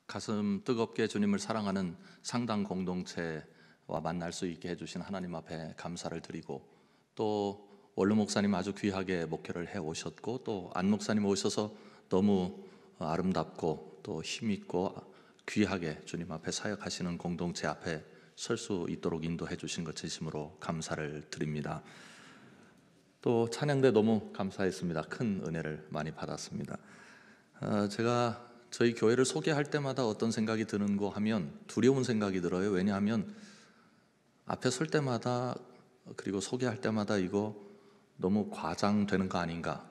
가슴 뜨겁게 주님을 사랑하는 상당 공동체와 만날 수 있게 해주신 하나님 앞에 감사를 드리고, 또 원로 목사님 아주 귀하게 목회를 해 오셨고, 또 안 목사님 오셔서 너무 아름답고 또 힘있고 귀하게 주님 앞에 사역하시는 공동체 앞에 설 수 있도록 인도해 주신 것 진심으로 감사를 드립니다. 또 찬양대 너무 감사했습니다. 큰 은혜를 많이 받았습니다. 제가 저희 교회를 소개할 때마다 어떤 생각이 드는고 하면 두려운 생각이 들어요. 왜냐하면 앞에 설 때마다, 그리고 소개할 때마다 이거 너무 과장되는 거 아닌가,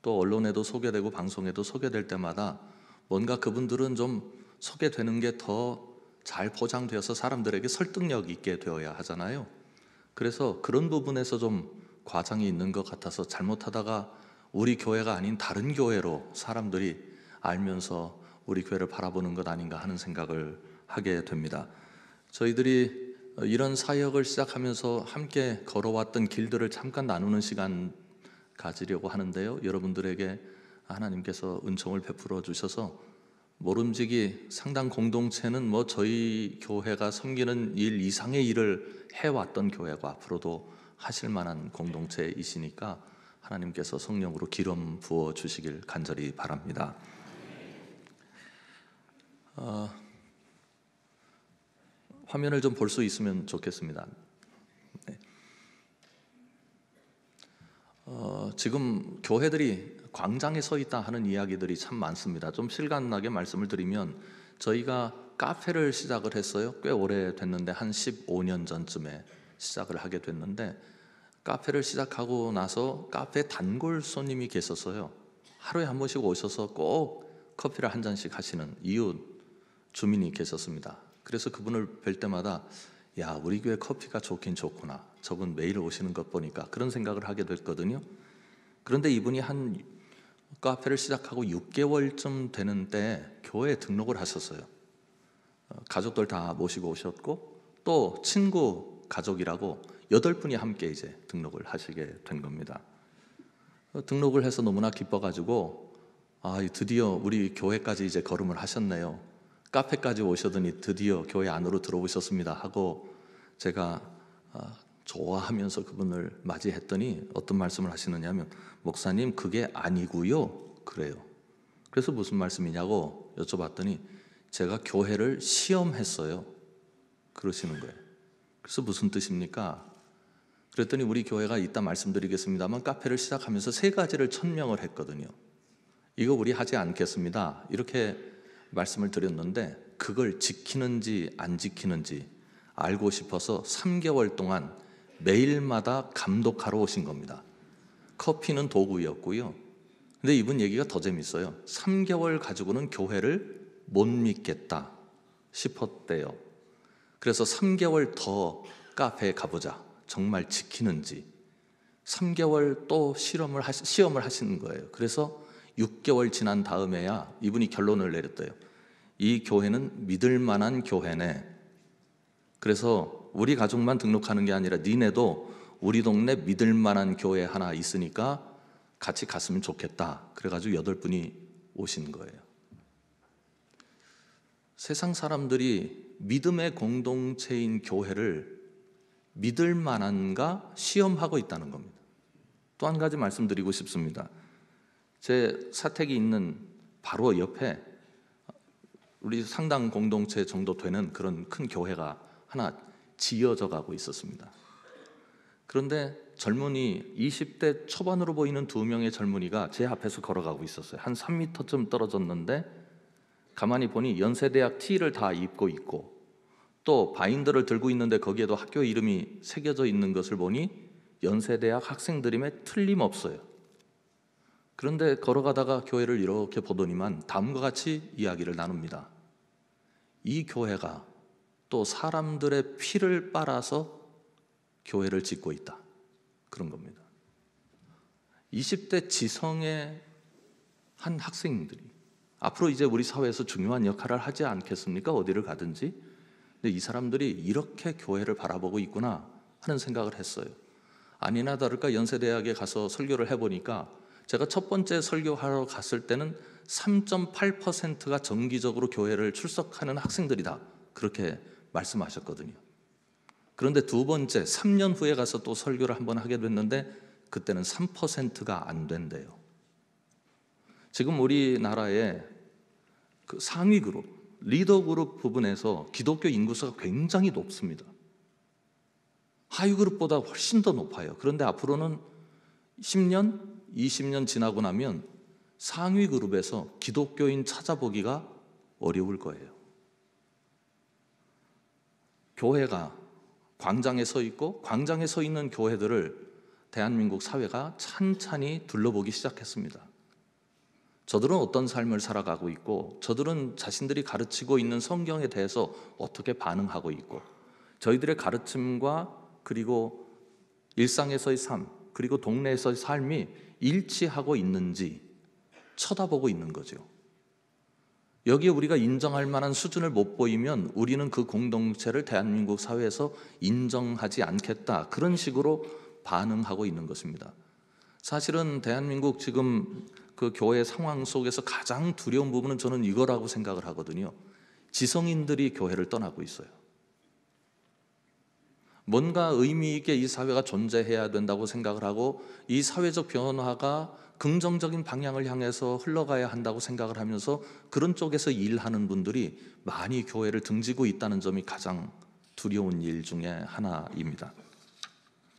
또 언론에도 소개되고 방송에도 소개될 때마다 뭔가 그분들은 좀 소개되는 게 더 잘 포장되어서 사람들에게 설득력 있게 되어야 하잖아요. 그래서 그런 부분에서 좀 과장이 있는 것 같아서 잘못하다가 우리 교회가 아닌 다른 교회로 사람들이 알면서 우리 교회를 바라보는 것 아닌가 하는 생각을 하게 됩니다. 저희들이 이런 사역을 시작하면서 함께 걸어왔던 길들을 잠깐 나누는 시간 가지려고 하는데요, 여러분들에게 하나님께서 은총을 베풀어 주셔서 모름지기 상당 공동체는 저희 교회가 섬기는 일 이상의 일을 해왔던 교회고 앞으로도 하실 만한 공동체이시니까 하나님께서 성령으로 기름 부어 주시길 간절히 바랍니다. 화면을 좀 볼 수 있으면 좋겠습니다. 네. 지금 교회들이 광장에 서 있다 하는 이야기들이 참 많습니다. 좀 실감나게 말씀을 드리면, 저희가 카페를 시작을 했어요. 꽤 오래됐는데 한 15년 전쯤에 시작을 하게 됐는데, 카페를 시작하고 나서 카페 단골 손님이 계셨어요. 하루에 한 번씩 오셔서 꼭 커피를 한 잔씩 하시는 이웃 주민이 계셨습니다. 그래서 그분을 뵐 때마다 야, 우리 교회 커피가 좋긴 좋구나, 저분 매일 오시는 것 보니까, 그런 생각을 하게 됐거든요. 그런데 이분이 한 카페를 시작하고 6개월쯤 되는 때 교회에 등록을 하셨어요. 가족들 다 모시고 오셨고, 또 친구 가족이라고 8분이 함께 이제 등록을 하시게 된 겁니다. 등록을 해서 너무나 기뻐가지고, 드디어 우리 교회까지 이제 걸음을 하셨네요, 카페까지 오셨더니 드디어 교회 안으로 들어오셨습니다 하고 제가 좋아하면서 그분을 맞이했더니 어떤 말씀을 하시느냐 하면, 목사님 그게 아니고요 그래요. 그래서 무슨 말씀이냐고 여쭤봤더니 제가 교회를 시험했어요 그러시는 거예요. 그래서 무슨 뜻입니까? 그랬더니 우리 교회가 이따 말씀드리겠습니다만 카페를 시작하면서 3가지를 천명을 했거든요. 이거 우리 하지 않겠습니다 이렇게 말씀을 드렸는데, 그걸 지키는지 안 지키는지 알고 싶어서 3개월 동안 매일마다 감독하러 오신 겁니다. 커피는 도구였고요. 근데 이분 얘기가 더 재밌어요. 3개월 가지고는 교회를 못 믿겠다 싶었대요. 그래서 3개월 더 카페에 가보자, 정말 지키는지. 3개월 또 시험을 하시는 거예요. 그래서 6개월 지난 다음에야 이분이 결론을 내렸대요. 이 교회는 믿을 만한 교회네. 그래서 우리 가족만 등록하는 게 아니라 니네도 우리 동네 믿을 만한 교회 하나 있으니까 같이 갔으면 좋겠다. 그래가지고 8분이 오신 거예요. 세상 사람들이 믿음의 공동체인 교회를 믿을 만한가 시험하고 있다는 겁니다. 또 한 가지 말씀드리고 싶습니다. 제 사택이 있는 바로 옆에 우리 상당 공동체 정도 되는 그런 큰 교회가 하나 지어져 가고 있었습니다. 그런데 젊은이 20대 초반으로 보이는 2명의 젊은이가 제 앞에서 걸어가고 있었어요. 한 3m쯤 떨어졌는데 가만히 보니 연세대학 T를 다 입고 있고, 또 바인더를 들고 있는데 거기에도 학교 이름이 새겨져 있는 것을 보니 연세대학 학생들임에 틀림없어요. 그런데 걸어가다가 교회를 이렇게 보더니만 다음과 같이 이야기를 나눕니다. 이 교회가 또 사람들의 피를 빨아서 교회를 짓고 있다, 그런 겁니다. 20대 지성의 한 학생들이 앞으로 이제 우리 사회에서 중요한 역할을 하지 않겠습니까? 어디를 가든지. 근데 이 사람들이 이렇게 교회를 바라보고 있구나 하는 생각을 했어요. 아니나 다를까 연세대학에 가서 설교를 해보니까, 제가 첫 번째 설교하러 갔을 때는 3.8%가 정기적으로 교회를 출석하는 학생들이다. 그렇게 말씀하셨거든요. 그런데 두 번째 3년 후에 가서 또 설교를 한번 하게 됐는데 그때는 3%가 안 된대요. 지금 우리나라의 그 상위 그룹, 리더 그룹 부분에서 기독교 인구수가 굉장히 높습니다. 하위 그룹보다 훨씬 더 높아요. 그런데 앞으로는 10년, 20년 지나고 나면 상위 그룹에서 기독교인 찾아보기가 어려울 거예요. 교회가 광장에 서 있고 광장에 서 있는 교회들을 대한민국 사회가 찬찬히 둘러보기 시작했습니다. 저들은 어떤 삶을 살아가고 있고 저들은 자신들이 가르치고 있는 성경에 대해서 어떻게 반응하고 있고 저희들의 가르침과 그리고 일상에서의 삶 그리고 동네에서의 삶이 일치하고 있는지 쳐다보고 있는 거죠. 여기에 우리가 인정할 만한 수준을 못 보이면 우리는 그 공동체를 대한민국 사회에서 인정하지 않겠다. 그런 식으로 반응하고 있는 것입니다. 사실은 대한민국 지금 그 교회 상황 속에서 가장 두려운 부분은 저는 이거라고 생각을 하거든요. 지성인들이 교회를 떠나고 있어요. 뭔가 의미 있게 이 사회가 존재해야 된다고 생각을 하고 이 사회적 변화가 긍정적인 방향을 향해서 흘러가야 한다고 생각을 하면서 그런 쪽에서 일하는 분들이 많이 교회를 등지고 있다는 점이 가장 두려운 일 중에 하나입니다.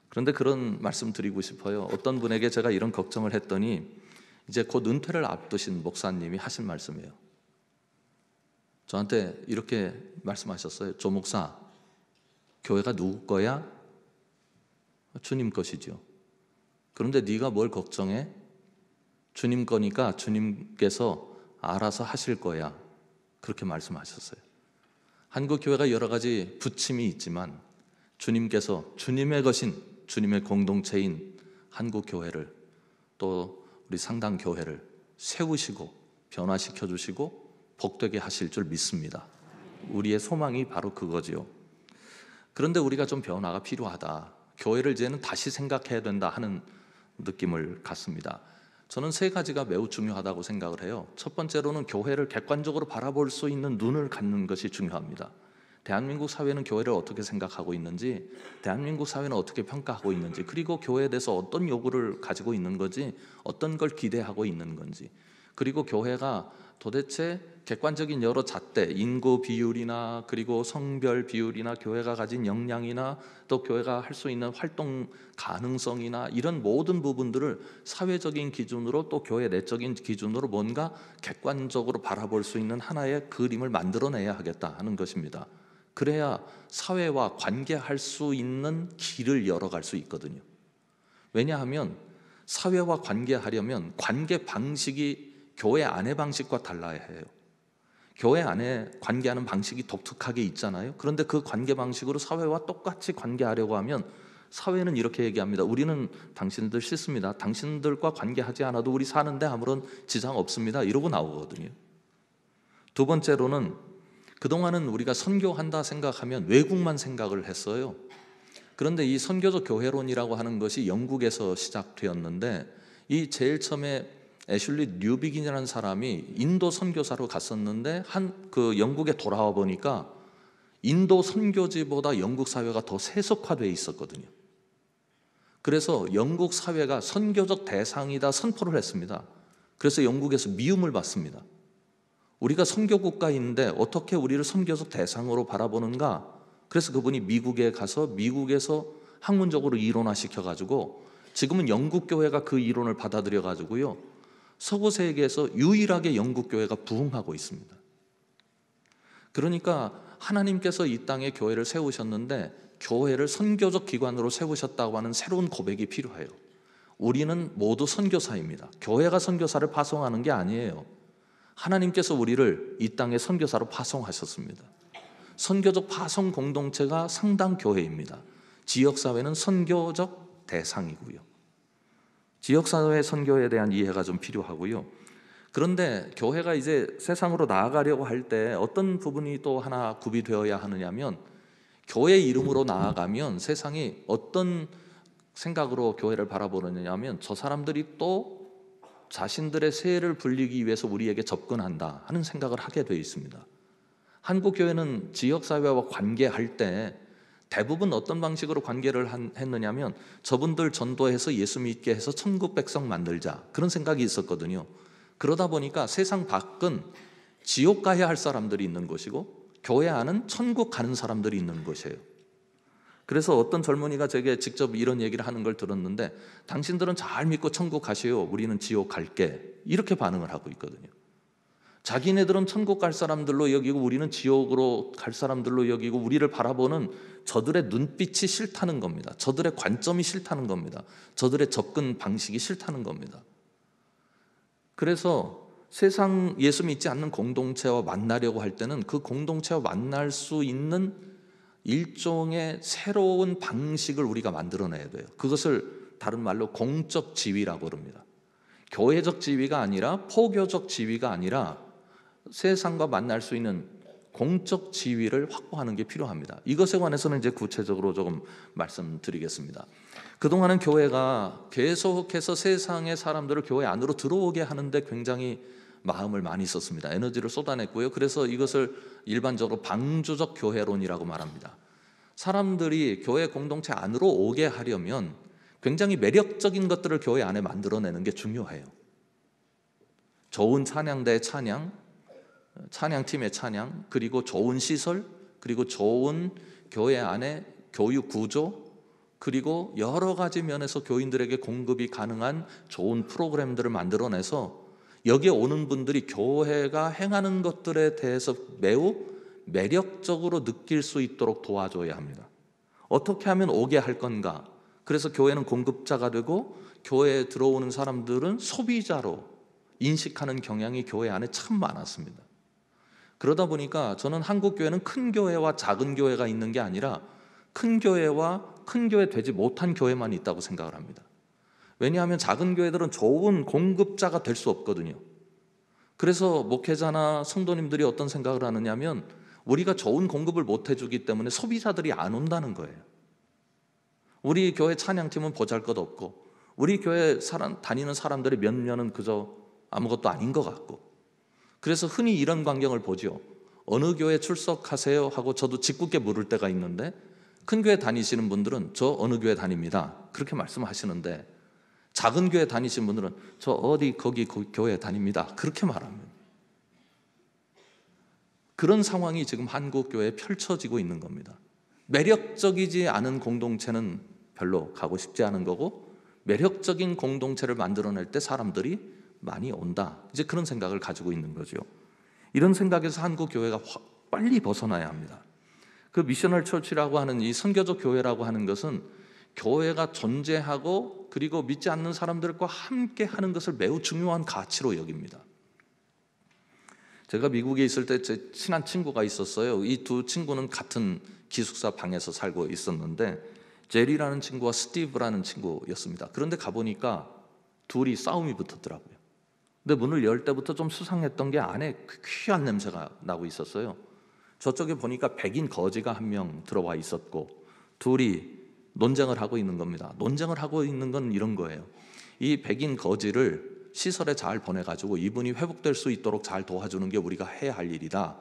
그런데 그런 말씀 드리고 싶어요. 어떤 분에게 제가 이런 걱정을 했더니 이제 곧 은퇴를 앞두신 목사님이 하신 말씀이에요. 저한테 이렇게 말씀하셨어요. 조 목사, 교회가 누구 거야? 주님 것이죠. 그런데 네가 뭘 걱정해? 주님 거니까 주님께서 알아서 하실 거야. 그렇게 말씀하셨어요. 한국 교회가 여러 가지 부침이 있지만 주님께서 주님의 것인 주님의 공동체인 한국 교회를 또 우리 상당 교회를 세우시고 변화시켜 주시고 복되게 하실 줄 믿습니다. 우리의 소망이 바로 그거지요. 그런데 우리가 좀 변화가 필요하다. 교회를 이제는 다시 생각해야 된다 하는 느낌을 갖습니다. 저는 세 가지가 매우 중요하다고 생각을 해요. 첫 번째로는 교회를 객관적으로 바라볼 수 있는 눈을 갖는 것이 중요합니다. 대한민국 사회는 교회를 어떻게 생각하고 있는지, 대한민국 사회는 어떻게 평가하고 있는지, 그리고 교회에 대해서 어떤 요구를 가지고 있는 건지, 어떤 걸 기대하고 있는 건지, 그리고 교회가 도대체 객관적인 여러 잣대, 인구 비율이나 그리고 성별 비율이나 교회가 가진 역량이나 또 교회가 할 수 있는 활동 가능성이나 이런 모든 부분들을 사회적인 기준으로 또 교회 내적인 기준으로 뭔가 객관적으로 바라볼 수 있는 하나의 그림을 만들어내야 하겠다 하는 것입니다. 그래야 사회와 관계할 수 있는 길을 열어갈 수 있거든요. 왜냐하면 사회와 관계하려면 관계 방식이 교회 안의 방식과 달라야 해요. 교회 안에 관계하는 방식이 독특하게 있잖아요. 그런데 그 관계 방식으로 사회와 똑같이 관계하려고 하면 사회는 이렇게 얘기합니다. 우리는 당신들 싫습니다. 당신들과 관계하지 않아도 우리 사는데 아무런 지장 없습니다. 이러고 나오거든요. 두 번째로는 그동안은 우리가 선교한다 생각하면 외국만 생각을 했어요. 그런데 이 선교적 교회론이라고 하는 것이 영국에서 시작되었는데 이 제일 처음에 애슐리 뉴비긴이라는 사람이 인도 선교사로 갔었는데 그 영국에 돌아와 보니까 인도 선교지보다 영국 사회가 더 세속화되어 있었거든요. 그래서 영국 사회가 선교적 대상이다 선포를 했습니다. 그래서 영국에서 미움을 받습니다. 우리가 선교 국가인데 어떻게 우리를 선교적 대상으로 바라보는가? 그래서 그분이 미국에 가서 미국에서 학문적으로 이론화시켜 가지고 지금은 영국 교회가 그 이론을 받아들여 가지고요. 서구 세계에서 유일하게 영국 교회가 부흥하고 있습니다. 그러니까 하나님께서 이 땅에 교회를 세우셨는데 교회를 선교적 기관으로 세우셨다고 하는 새로운 고백이 필요해요. 우리는 모두 선교사입니다. 교회가 선교사를 파송하는 게 아니에요. 하나님께서 우리를 이 땅에 선교사로 파송하셨습니다. 선교적 파송 공동체가 상당 교회입니다. 지역사회는 선교적 대상이고요. 지역사회 선교에 대한 이해가 좀 필요하고요. 그런데 교회가 이제 세상으로 나아가려고 할 때 어떤 부분이 또 하나 구비되어야 하느냐면 교회 이름으로 나아가면 세상이 어떤 생각으로 교회를 바라보느냐면 저 사람들이 또 자신들의 세를 불리기 위해서 우리에게 접근한다 하는 생각을 하게 되어 있습니다. 한국 교회는 지역사회와 관계할 때 대부분 어떤 방식으로 관계를 했느냐면 저분들 전도해서 예수 믿게 해서 천국 백성 만들자, 그런 생각이 있었거든요. 그러다 보니까 세상 밖은 지옥 가야 할 사람들이 있는 곳이고 교회 안은 천국 가는 사람들이 있는 곳이에요. 그래서 어떤 젊은이가 제게 직접 이런 얘기를 하는 걸 들었는데, 당신들은 잘 믿고 천국 가시오, 우리는 지옥 갈게, 이렇게 반응을 하고 있거든요. 자기네들은 천국 갈 사람들로 여기고 우리는 지옥으로 갈 사람들로 여기고, 우리를 바라보는 저들의 눈빛이 싫다는 겁니다. 저들의 관점이 싫다는 겁니다. 저들의 접근 방식이 싫다는 겁니다. 그래서 세상 예수 믿지 않는 공동체와 만나려고 할 때는 그 공동체와 만날 수 있는 일종의 새로운 방식을 우리가 만들어내야 돼요. 그것을 다른 말로 공적 지위라고 그럽니다. 교회적 지위가 아니라, 포교적 지위가 아니라 세상과 만날 수 있는 공적 지위를 확보하는 게 필요합니다. 이것에 관해서는 이제 구체적으로 조금 말씀드리겠습니다. 그동안은 교회가 계속해서 세상의 사람들을 교회 안으로 들어오게 하는데 굉장히 마음을 많이 썼습니다. 에너지를 쏟아냈고요. 그래서 이것을 일반적으로 방주적 교회론이라고 말합니다. 사람들이 교회 공동체 안으로 오게 하려면 굉장히 매력적인 것들을 교회 안에 만들어내는 게 중요해요. 좋은 찬양대의 찬양, 찬양팀의 찬양, 그리고 좋은 시설, 그리고 좋은 교회 안에 교육 구조, 그리고 여러 가지 면에서 교인들에게 공급이 가능한 좋은 프로그램들을 만들어내서 여기에 오는 분들이 교회가 행하는 것들에 대해서 매우 매력적으로 느낄 수 있도록 도와줘야 합니다. 어떻게 하면 오게 할 건가? 그래서 교회는 공급자가 되고 교회에 들어오는 사람들은 소비자로 인식하는 경향이 교회 안에 참 많았습니다. 그러다 보니까 저는 한국 교회는 큰 교회와 작은 교회가 있는 게 아니라 큰 교회와 큰 교회 되지 못한 교회만 있다고 생각을 합니다. 왜냐하면 작은 교회들은 좋은 공급자가 될 수 없거든요. 그래서 목회자나 성도님들이 어떤 생각을 하느냐면, 우리가 좋은 공급을 못 해주기 때문에 소비자들이 안 온다는 거예요. 우리 교회 찬양팀은 보잘것없고 우리 교회 다니는 사람들이 몇 년은 그저 아무것도 아닌 것 같고, 그래서 흔히 이런 광경을 보죠. 어느 교회 출석하세요 하고 저도 짓궂게 물을 때가 있는데, 큰 교회 다니시는 분들은 저 어느 교회 다닙니다, 그렇게 말씀하시는데, 작은 교회 다니시는 분들은 저 어디 거기 교회 다닙니다, 그렇게 말합니다. 그런 상황이 지금 한국 교회에 펼쳐지고 있는 겁니다. 매력적이지 않은 공동체는 별로 가고 싶지 않은 거고, 매력적인 공동체를 만들어낼 때 사람들이 많이 온다, 이제 그런 생각을 가지고 있는 거죠. 이런 생각에서 한국 교회가 빨리 벗어나야 합니다. 그 미셔널 처치라고 하는 이 선교적 교회라고 하는 것은 교회가 존재하고 그리고 믿지 않는 사람들과 함께 하는 것을 매우 중요한 가치로 여깁니다. 제가 미국에 있을 때 제 친한 친구가 있었어요. 이 두 친구는 같은 기숙사 방에서 살고 있었는데, 제리라는 친구와 스티브라는 친구였습니다. 그런데 가보니까 둘이 싸움이 붙었더라고요. 근데 문을 열 때부터 좀 수상했던 게 안에 귀한 냄새가 나고 있었어요. 저쪽에 보니까 백인 거지가 한 명 들어와 있었고, 둘이 논쟁을 하고 있는 겁니다. 논쟁을 하고 있는 건 이런 거예요. 이 백인 거지를 시설에 잘 보내가지고 이분이 회복될 수 있도록 잘 도와주는 게 우리가 해야 할 일이다,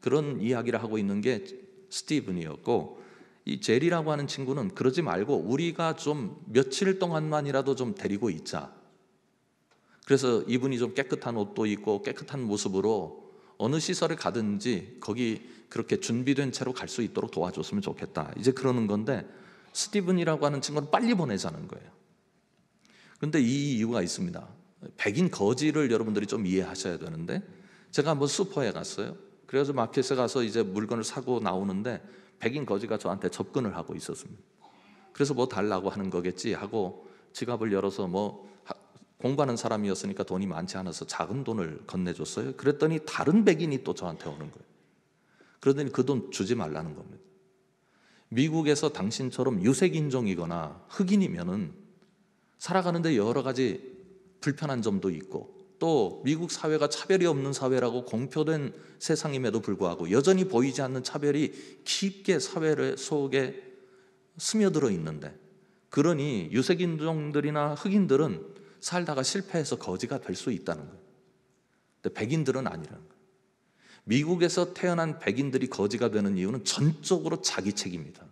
그런 이야기를 하고 있는 게 스티븐이었고, 이 제리라고 하는 친구는 그러지 말고 우리가 좀 며칠 동안만이라도 좀 데리고 있자. 그래서 이분이 좀 깨끗한 옷도 입고 깨끗한 모습으로 어느 시설에 가든지 거기 그렇게 준비된 채로 갈 수 있도록 도와줬으면 좋겠다, 이제 그러는 건데, 스티븐이라고 하는 친구는 빨리 보내자는 거예요. 그런데 이 이유가 있습니다. 백인 거지를 여러분들이 좀 이해하셔야 되는데, 제가 한번 슈퍼에 갔어요. 그래서 마켓에 가서 이제 물건을 사고 나오는데 백인 거지가 저한테 접근을 하고 있었습니다. 그래서 뭐 달라고 하는 거겠지 하고 지갑을 열어서 뭐 공부하는 사람이었으니까 돈이 많지 않아서 작은 돈을 건네줬어요. 그랬더니 다른 백인이 또 저한테 오는 거예요. 그러더니 그 돈 주지 말라는 겁니다. 미국에서 당신처럼 유색인종이거나 흑인이면은 살아가는데 여러 가지 불편한 점도 있고, 또 미국 사회가 차별이 없는 사회라고 공표된 세상임에도 불구하고 여전히 보이지 않는 차별이 깊게 사회 속에 스며들어 있는데, 그러니 유색인종들이나 흑인들은 살다가 실패해서 거지가 될 수 있다는 거예요. 근데 백인들은 아니라는 거예요. 미국에서 태어난 백인들이 거지가 되는 이유는 전적으로 자기 책임이다.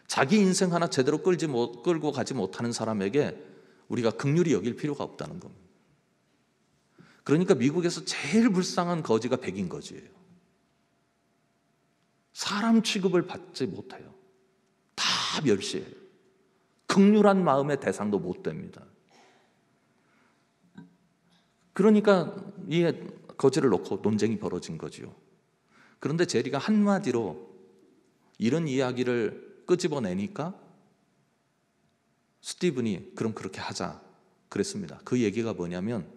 자기 인생 하나 제대로 끌고 가지 못하는 사람에게 우리가 긍휼히 여길 필요가 없다는 겁니다. 그러니까 미국에서 제일 불쌍한 거지가 백인 거지예요. 사람 취급을 받지 못해요. 다 멸시해요. 긍휼한 마음의 대상도 못 됩니다. 그러니까 이 거지를 놓고 논쟁이 벌어진 거지요. 그런데 제리가 한마디로 이런 이야기를 끄집어내니까 스티븐이 그럼 그렇게 하자 그랬습니다. 그 얘기가 뭐냐면,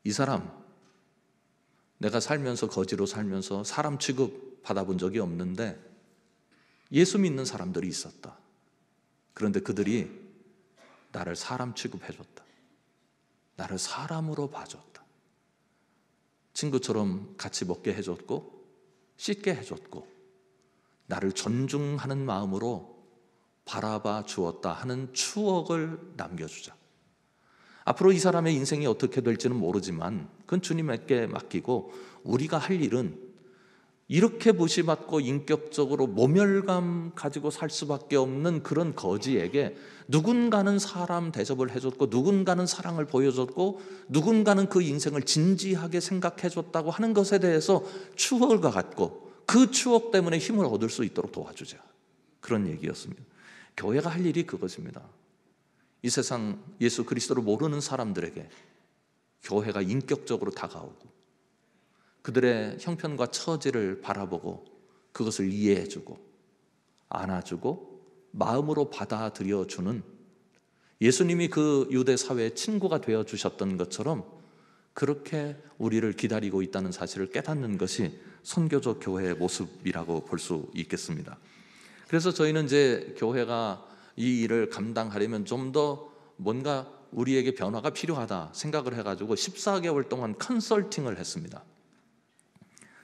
이 사람, 내가 살면서 거지로 살면서 사람 취급 받아본 적이 없는데 예수 믿는 사람들이 있었다. 그런데 그들이 나를 사람 취급해줬다. 나를 사람으로 봐줬다. 친구처럼 같이 먹게 해줬고 씻게 해줬고 나를 존중하는 마음으로 바라봐 주었다 하는 추억을 남겨주자. 앞으로 이 사람의 인생이 어떻게 될지는 모르지만 그건 주님께 맡기고, 우리가 할 일은 이렇게 무시받고 인격적으로 모멸감 가지고 살 수밖에 없는 그런 거지에게 누군가는 사람 대접을 해줬고 누군가는 사랑을 보여줬고 누군가는 그 인생을 진지하게 생각해줬다고 하는 것에 대해서 추억을 갖고 그 추억 때문에 힘을 얻을 수 있도록 도와주자, 그런 얘기였습니다. 교회가 할 일이 그것입니다. 이 세상 예수 그리스도를 모르는 사람들에게 교회가 인격적으로 다가오고 그들의 형편과 처지를 바라보고 그것을 이해해주고 안아주고 마음으로 받아들여주는, 예수님이 그 유대 사회의 친구가 되어주셨던 것처럼 그렇게 우리를 기다리고 있다는 사실을 깨닫는 것이 선교적 교회의 모습이라고 볼 수 있겠습니다. 그래서 저희는 이제 교회가 이 일을 감당하려면 좀 더 뭔가 우리에게 변화가 필요하다 생각을 해가지고 14개월 동안 컨설팅을 했습니다.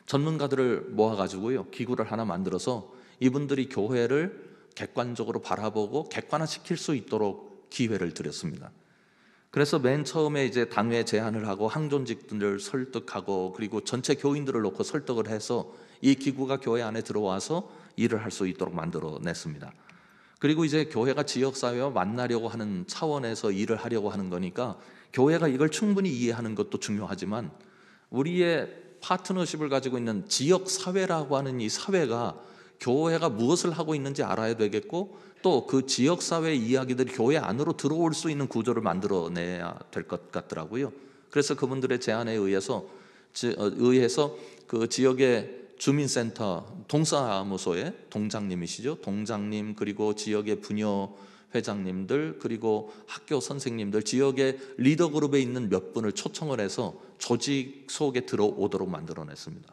전문가들을 모아가지고요, 기구를 하나 만들어서 이분들이 교회를 객관적으로 바라보고 객관화시킬 수 있도록 기회를 드렸습니다. 그래서 맨 처음에 이제 당회 제안을 하고 항존직들을 설득하고 그리고 전체 교인들을 놓고 설득을 해서 이 기구가 교회 안에 들어와서 일을 할 수 있도록 만들어냈습니다. 그리고 이제 교회가 지역사회와 만나려고 하는 차원에서 일을 하려고 하는 거니까 교회가 이걸 충분히 이해하는 것도 중요하지만 우리의 파트너십을 가지고 있는 지역사회라고 하는 이 사회가 교회가 무엇을 하고 있는지 알아야 되겠고 또 그 지역사회 이야기들이 교회 안으로 들어올 수 있는 구조를 만들어내야 될 것 같더라고요. 그래서 그분들의 제안에 의해서 그 지역의 주민센터 동사무소의 동장님이시죠. 동장님, 그리고 지역의 부녀 회장님들, 그리고 학교 선생님들, 지역의 리더 그룹에 있는 몇 분을 초청을 해서 조직 속에 들어오도록 만들어냈습니다.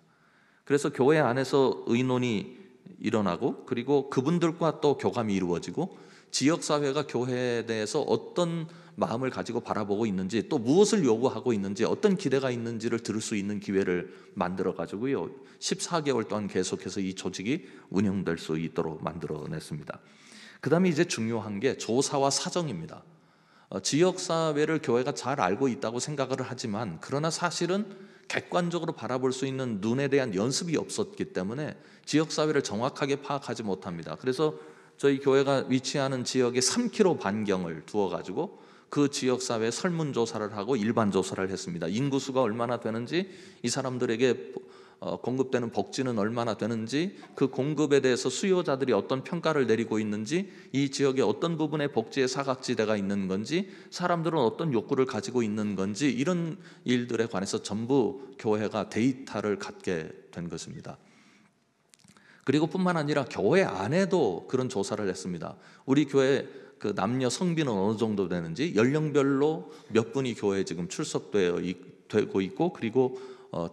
그래서 교회 안에서 의논이 일어나고 그리고 그분들과 또 교감이 이루어지고 지역사회가 교회에 대해서 어떤 마음을 가지고 바라보고 있는지 또 무엇을 요구하고 있는지 어떤 기대가 있는지를 들을 수 있는 기회를 만들어 가지고요 14개월 동안 계속해서 이 조직이 운영될 수 있도록 만들어냈습니다. 그 다음에 이제 중요한 게 조사와 사정입니다. 지역사회를 교회가 잘 알고 있다고 생각을 하지만 그러나 사실은 객관적으로 바라볼 수 있는 눈에 대한 연습이 없었기 때문에 지역사회를 정확하게 파악하지 못합니다. 그래서 저희 교회가 위치하는 지역에 3km 반경을 두어가지고 그 지역사회 설문조사를 하고 일반조사를 했습니다. 인구수가 얼마나 되는지, 이 사람들에게 공급되는 복지는 얼마나 되는지, 그 공급에 대해서 수요자들이 어떤 평가를 내리고 있는지, 이 지역에 어떤 부분에 복지의 사각지대가 있는 건지, 사람들은 어떤 욕구를 가지고 있는 건지, 이런 일들에 관해서 전부 교회가 데이터를 갖게 된 것입니다. 그리고 뿐만 아니라 교회 안에도 그런 조사를 했습니다. 우리 교회 그 남녀 성비는 어느 정도 되는지, 연령별로 몇 분이 교회에 지금 출석되고 있고 그리고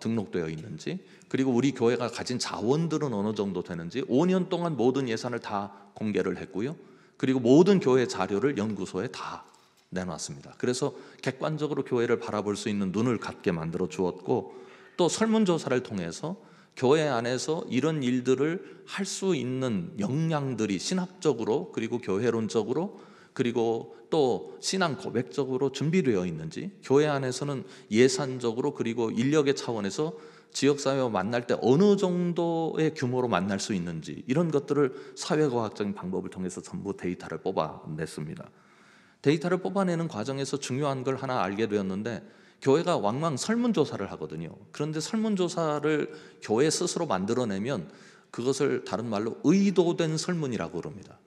등록되어 있는지, 그리고 우리 교회가 가진 자원들은 어느 정도 되는지 5년 동안 모든 예산을 다 공개를 했고요. 그리고 모든 교회 자료를 연구소에 다 내놨습니다. 그래서 객관적으로 교회를 바라볼 수 있는 눈을 갖게 만들어 주었고, 또 설문조사를 통해서 교회 안에서 이런 일들을 할 수 있는 역량들이 신학적으로 그리고 교회론적으로 그리고 또 신앙 고백적으로 준비되어 있는지, 교회 안에서는 예산적으로 그리고 인력의 차원에서 지역사회와 만날 때 어느 정도의 규모로 만날 수 있는지, 이런 것들을 사회과학적인 방법을 통해서 전부 데이터를 뽑아냈습니다. 데이터를 뽑아내는 과정에서 중요한 걸 하나 알게 되었는데, 교회가 왕왕 설문조사를 하거든요. 그런데 설문조사를 교회 스스로 만들어내면 그것을 다른 말로 의도된 설문이라고 그럽니다.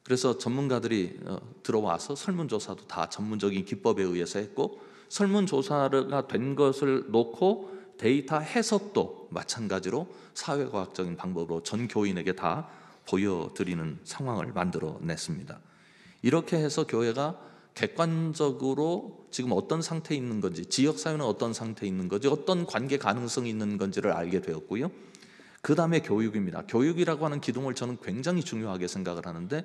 그래서 전문가들이 들어와서 설문조사도 다 전문적인 기법에 의해서 했고, 설문조사가 된 것을 놓고 데이터 해석도 마찬가지로 사회과학적인 방법으로 전 교인에게 다 보여드리는 상황을 만들어냈습니다. 이렇게 해서 교회가 객관적으로 지금 어떤 상태에 있는 건지, 지역사회는 어떤 상태에 있는 건지, 어떤 관계 가능성이 있는 건지를 알게 되었고요. 그 다음에 교육입니다. 교육이라고 하는 기둥을 저는 굉장히 중요하게 생각을 하는데,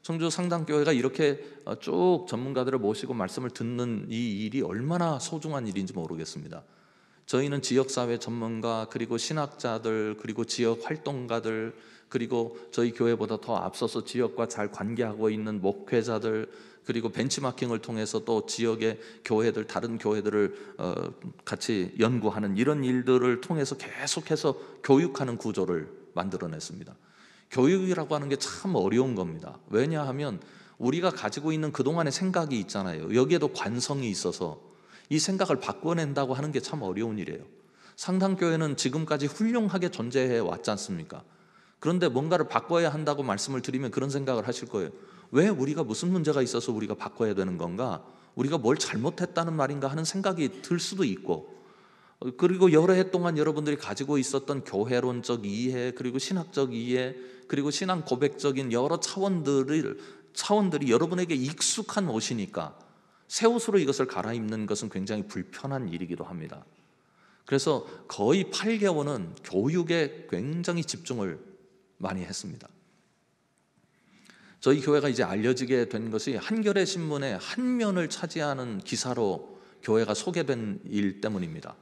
청주 상당교회가 이렇게 쭉 전문가들을 모시고 말씀을 듣는 이 일이 얼마나 소중한 일인지 모르겠습니다. 저희는 지역사회 전문가, 그리고 신학자들, 그리고 지역 활동가들, 그리고 저희 교회보다 더 앞서서 지역과 잘 관계하고 있는 목회자들, 그리고 벤치마킹을 통해서 또 지역의 교회들, 다른 교회들을 같이 연구하는 이런 일들을 통해서 계속해서 교육하는 구조를 만들어냈습니다. 교육이라고 하는 게 참 어려운 겁니다. 왜냐하면 우리가 가지고 있는 그동안의 생각이 있잖아요. 여기에도 관성이 있어서 이 생각을 바꿔낸다고 하는 게 참 어려운 일이에요. 상당교회는 지금까지 훌륭하게 존재해 왔지 않습니까? 그런데 뭔가를 바꿔야 한다고 말씀을 드리면 그런 생각을 하실 거예요. 왜 우리가 무슨 문제가 있어서 우리가 바꿔야 되는 건가? 우리가 뭘 잘못했다는 말인가 하는 생각이 들 수도 있고, 그리고 여러 해 동안 여러분들이 가지고 있었던 교회론적 이해, 그리고 신학적 이해, 그리고 신앙 고백적인 여러 차원들이 여러분에게 익숙한 옷이니까 새 옷으로 이것을 갈아입는 것은 굉장히 불편한 일이기도 합니다. 그래서 거의 8개월은 교육에 굉장히 집중을 많이 했습니다. 저희 교회가 이제 알려지게 된 것이 한겨레 신문의 한 면을 차지하는 기사로 교회가 소개된 일 때문입니다.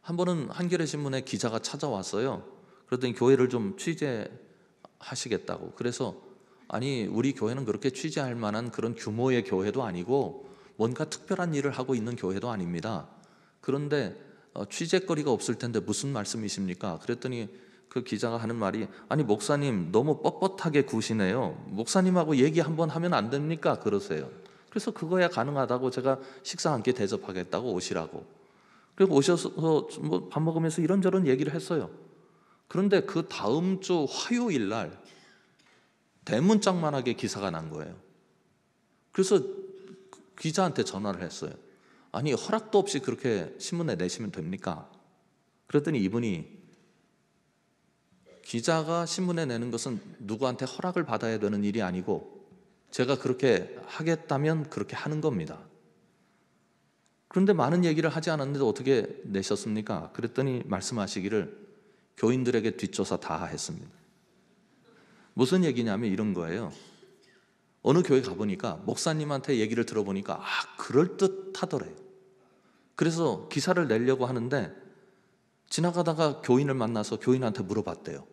한 번은 한겨레 신문에 기자가 찾아왔어요. 그러더니 교회를 좀 취재하시겠다고. 그래서 아니, 우리 교회는 그렇게 취재할 만한 그런 규모의 교회도 아니고 뭔가 특별한 일을 하고 있는 교회도 아닙니다. 그런데 취재거리가 없을 텐데 무슨 말씀이십니까? 그랬더니 그 기자가 하는 말이, 아니 목사님 너무 뻣뻣하게 구시네요. 목사님하고 얘기 한번 하면 안 됩니까? 그러세요. 그래서 그거야 가능하다고 제가 식사 함께 대접하겠다고 오시라고. 그리고 오셔서 뭐 밥 먹으면서 이런저런 얘기를 했어요. 그런데 그 다음 주 화요일 날 대문짝만하게 기사가 난 거예요. 그래서 기자한테 전화를 했어요. 아니, 허락도 없이 그렇게 신문에 내시면 됩니까? 그랬더니 이분이, 기자가 신문에 내는 것은 누구한테 허락을 받아야 되는 일이 아니고 제가 그렇게 하겠다면 그렇게 하는 겁니다. 그런데 많은 얘기를 하지 않았는데 어떻게 내셨습니까? 그랬더니 말씀하시기를 교인들에게 뒷조사 다 했습니다. 무슨 얘기냐면 이런 거예요. 어느 교회 가보니까 목사님한테 얘기를 들어보니까 그럴듯하더래요. 그래서 기사를 내려고 하는데 지나가다가 교인을 만나서 교인한테 물어봤대요.